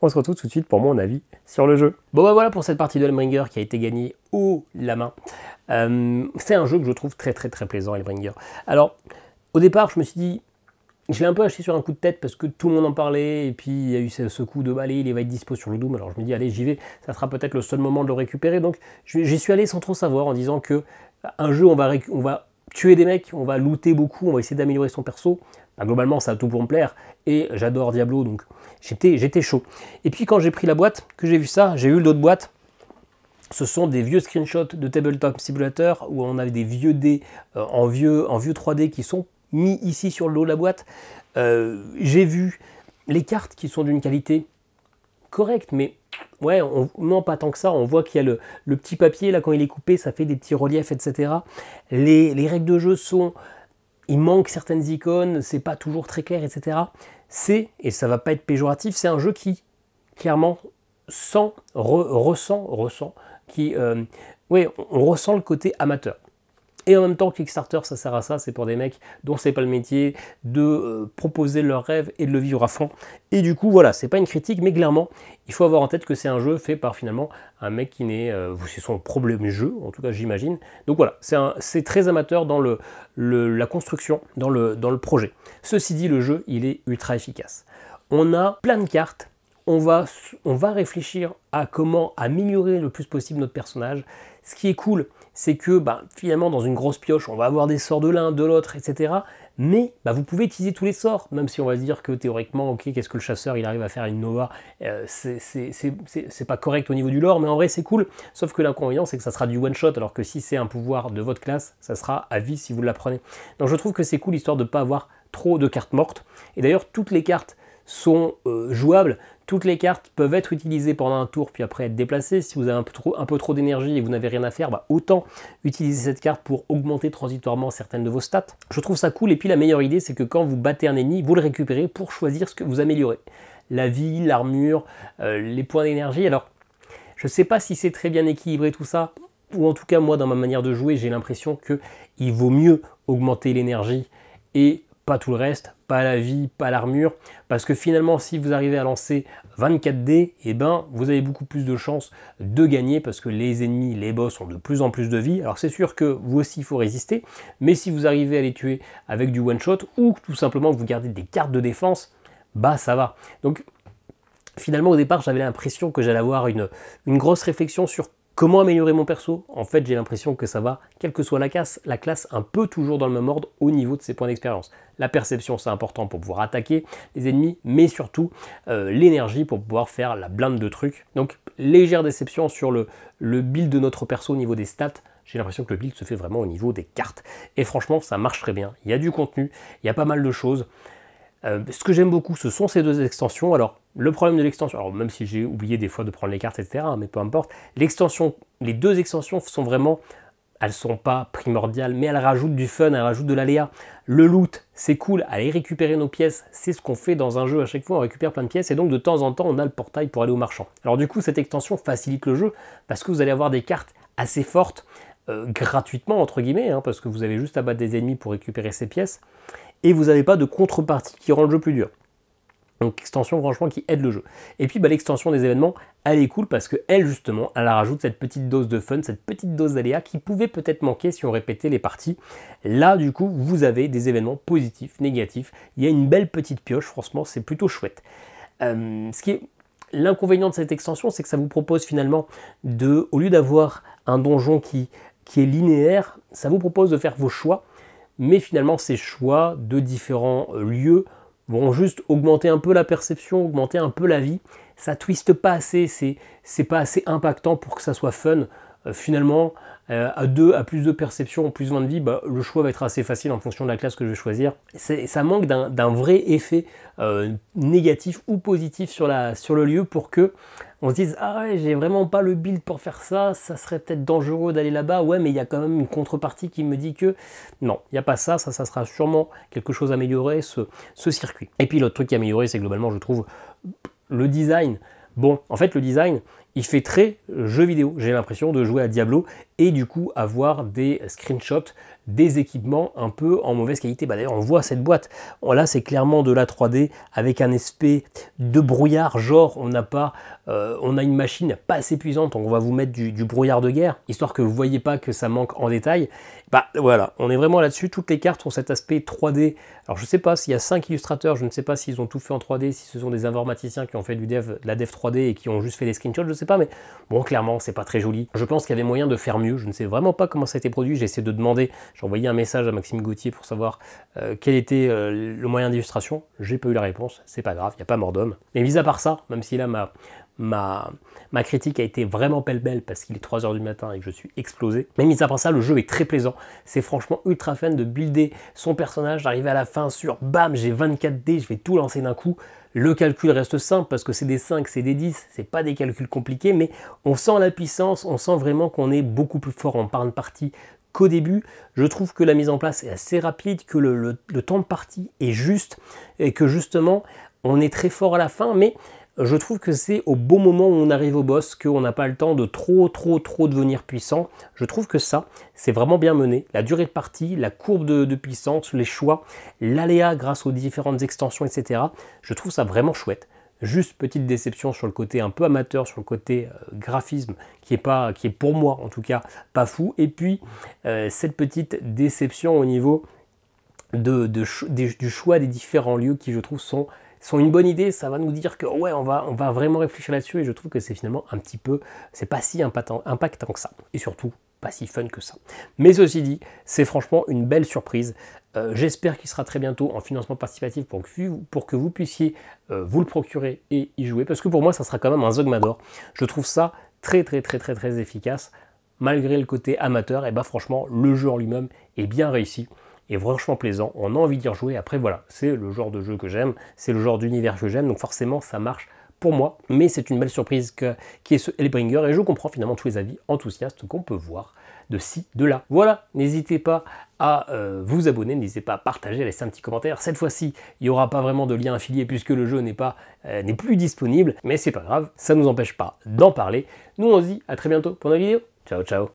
On se retrouve tout de suite pour mon avis sur le jeu. Bon bah voilà pour cette partie de Hellbringer qui a été gagnée haut la main. C'est un jeu que je trouve très plaisant, Hellbringer. Alors, au départ, je me suis dit, je l'ai un peu acheté sur un coup de tête parce que tout le monde en parlait, et puis il y a eu ce coup de balai, il va être dispo sur le Doom, alors je me dis, allez, j'y vais, ça sera peut-être le seul moment de le récupérer, donc j'y suis allé sans trop savoir, en disant que un jeu, on va tuer des mecs, on va looter beaucoup, on va essayer d'améliorer son perso. Bah, globalement, ça a tout pour me plaire, et j'adore Diablo, donc j'étais chaud. Et puis quand j'ai pris la boîte, que j'ai vu ça, j'ai eu l'autre boîte, ce sont des vieux screenshots de Tabletop Simulator, où on avait des vieux dés en vieux 3D qui sont mis ici sur le dos de la boîte. J'ai vu les cartes qui sont d'une qualité correcte, mais ouais, non pas tant que ça, on voit qu'il y a le petit papier, là quand il est coupé, ça fait des petits reliefs, etc. Les règles de jeu sont... Il manque certaines icônes, c'est pas toujours très clair, etc. Et ça va pas être péjoratif, c'est un jeu qui, clairement, ressent, qui oui, on ressent le côté amateur. Et en même temps, Kickstarter, ça sert à ça, c'est pour des mecs dont c'est pas le métier de proposer leurs rêves et de le vivre à fond. Et du coup, voilà, c'est pas une critique, mais clairement, il faut avoir en tête que c'est un jeu fait par finalement un mec qui n'est, c'est son problème jeu, en tout cas j'imagine. Donc voilà, c'est très amateur dans la construction, dans le projet. Ceci dit, le jeu, il est ultra efficace. On a plein de cartes. On va réfléchir à comment améliorer le plus possible notre personnage. Ce qui est cool, c'est que finalement, dans une grosse pioche, on va avoir des sorts de l'un, de l'autre, etc. Mais vous pouvez utiliser tous les sorts, même si on va se dire que théoriquement, ok, qu'est-ce que le chasseur, il arrive à faire une Nova, c'est pas correct au niveau du lore, mais en vrai, c'est cool. Sauf que l'inconvénient, c'est que ça sera du one-shot, alors que si c'est un pouvoir de votre classe, ça sera à vie si vous l'apprenez. Donc je trouve que c'est cool, histoire de ne pas avoir trop de cartes mortes. Et d'ailleurs, toutes les cartes sont jouables. Toutes les cartes peuvent être utilisées pendant un tour puis après être déplacées. Si vous avez un peu trop d'énergie et que vous n'avez rien à faire, autant utiliser cette carte pour augmenter transitoirement certaines de vos stats. Je trouve ça cool. Et puis la meilleure idée, c'est que quand vous battez un ennemi, vous le récupérez pour choisir ce que vous améliorez. La vie, l'armure, les points d'énergie. Alors, je ne sais pas si c'est très bien équilibré tout ça, ou en tout cas moi dans ma manière de jouer, j'ai l'impression qu'il vaut mieux augmenter l'énergie et pas tout le reste, pas la vie, pas l'armure, parce que finalement si vous arrivez à lancer 24 dés, vous avez beaucoup plus de chances de gagner, parce que les ennemis, les boss ont de plus en plus de vie. Alors c'est sûr que vous aussi il faut résister, mais si vous arrivez à les tuer avec du one shot, ou tout simplement vous gardez des cartes de défense, ça va. Donc finalement au départ j'avais l'impression que j'allais avoir une grosse réflexion sur comment améliorer mon perso. En fait, j'ai l'impression que ça va, quelle que soit la classe, un peu toujours dans le même ordre au niveau de ses points d'expérience. La perception, c'est important pour pouvoir attaquer les ennemis, mais surtout l'énergie pour pouvoir faire la blinde de trucs. Donc, légère déception sur le build de notre perso au niveau des stats. J'ai l'impression que le build se fait vraiment au niveau des cartes. Et franchement, ça marche très bien. Il y a du contenu, il y a pas mal de choses. Ce que j'aime beaucoup, ce sont ces deux extensions. Alors, le problème de l'extension, alors même si j'ai oublié des fois de prendre les cartes, etc., mais peu importe, les deux extensions sont vraiment, elles sont pas primordiales, mais elles rajoutent du fun, elles rajoutent de l'aléa. Le loot, c'est cool, aller récupérer nos pièces, c'est ce qu'on fait dans un jeu à chaque fois, on récupère plein de pièces, et donc de temps en temps, on a le portail pour aller au marchand. Alors du coup, cette extension facilite le jeu, parce que vous allez avoir des cartes assez fortes, gratuitement, entre guillemets, parce que vous avez juste à battre des ennemis pour récupérer ces pièces, et vous n'avez pas de contrepartie qui rend le jeu plus dur. Donc extension franchement qui aide le jeu. Et puis l'extension des événements, elle est cool parce qu'elle justement, elle rajoute cette petite dose de fun, cette petite dose d'aléa qui pouvait peut-être manquer si on répétait les parties. Là du coup, vous avez des événements positifs, négatifs. Il y a une belle petite pioche, franchement c'est plutôt chouette. Ce qui est l'inconvénient de cette extension, c'est que ça vous propose finalement au lieu d'avoir un donjon qui est linéaire, ça vous propose de faire vos choix. Mais finalement, ces choix de différents lieux vont juste augmenter un peu la perception, augmenter un peu la vie. Ça twiste pas assez, c'est pas assez impactant pour que ça soit fun. Finalement, à plus de perception, plus 20 de vie, le choix va être assez facile en fonction de la classe que je vais choisir. Ça manque d'un vrai effet négatif ou positif sur le lieu pour que on se dise « Ah ouais, j'ai vraiment pas le build pour faire ça, ça serait peut-être dangereux d'aller là-bas, ouais, mais il y a quand même une contrepartie qui me dit que... » Non, il n'y a pas ça sera sûrement quelque chose à améliorer, ce circuit. Et puis l'autre truc qui est amélioré, c'est globalement, je trouve, le design. Bon, en fait, le design, il fait très jeu vidéo. J'ai l'impression de jouer à Diablo et du coup avoir des screenshots, des équipements un peu en mauvaise qualité. D'ailleurs, on voit cette boîte. Là, c'est clairement de la 3D avec un aspect de brouillard. Genre, on a une machine pas assez puissante, donc on va vous mettre du brouillard de guerre, histoire que vous ne voyez pas que ça manque en détail. Voilà, on est vraiment là-dessus. Toutes les cartes ont cet aspect 3D. Alors, je ne sais pas s'il y a 5 illustrateurs, je ne sais pas s'ils ont tout fait en 3D, si ce sont des informaticiens qui ont fait de la dev 3D et qui ont juste fait des screenshots, je ne sais pas, mais bon, clairement, c'est pas très joli. Je pense qu'il y avait moyen de faire mieux. Je ne sais vraiment pas comment ça a été produit. J'ai essayé de demander. J'ai envoyé un message à Maxime Gauthier pour savoir quel était le moyen d'illustration. J'ai pas eu la réponse. C'est pas grave, il n'y a pas mort d'homme. Mais mis à part ça, même si là ma critique a été vraiment pêle-mêle parce qu'il est 3 h du matin et que je suis explosé. Mais mis à part ça, le jeu est très plaisant. C'est franchement ultra fun de builder son personnage, d'arriver à la fin sur bam, j'ai 24 dés, je vais tout lancer d'un coup. Le calcul reste simple parce que c'est des 5, c'est des 10, c'est pas des calculs compliqués, mais on sent la puissance, on sent vraiment qu'on est beaucoup plus fort en part de partie qu'au début. Je trouve que la mise en place est assez rapide, que le temps de partie est juste et que justement on est très fort à la fin, mais je trouve que c'est au bon moment où on arrive au boss qu'on n'a pas le temps de trop devenir puissant. Je trouve que ça, c'est vraiment bien mené. La durée de partie, la courbe de puissance, les choix, l'aléa grâce aux différentes extensions, etc. Je trouve ça vraiment chouette. Juste petite déception sur le côté un peu amateur, sur le côté graphisme, qui est pour moi en tout cas pas fou. Et puis cette petite déception au niveau du choix des différents lieux qui je trouve sont une bonne idée. Ça va nous dire que ouais, on va vraiment réfléchir là-dessus, et je trouve que c'est finalement un petit peu, c'est pas si impactant que ça, et surtout pas si fun que ça. Mais ceci dit, c'est franchement une belle surprise. J'espère qu'il sera très bientôt en financement participatif pour que vous puissiez vous le procurer et y jouer, parce que pour moi ça sera quand même un Zogmador. Je trouve ça très efficace, malgré le côté amateur. Et bah franchement, le jeu en lui-même est bien réussi et franchement plaisant, on a envie d'y rejouer. Après voilà, c'est le genre de jeu que j'aime, c'est le genre d'univers que j'aime, donc forcément ça marche pour moi. Mais c'est une belle surprise qui est ce Hellbringer, et je comprends finalement tous les avis enthousiastes qu'on peut voir de ci, de là. Voilà, n'hésitez pas à vous abonner, n'hésitez pas à partager, à laisser un petit commentaire. Cette fois-ci, il n'y aura pas vraiment de lien affilié puisque le jeu n'est plus disponible, mais c'est pas grave, ça ne nous empêche pas d'en parler. Nous on se dit à très bientôt pour une vidéo. Ciao ciao.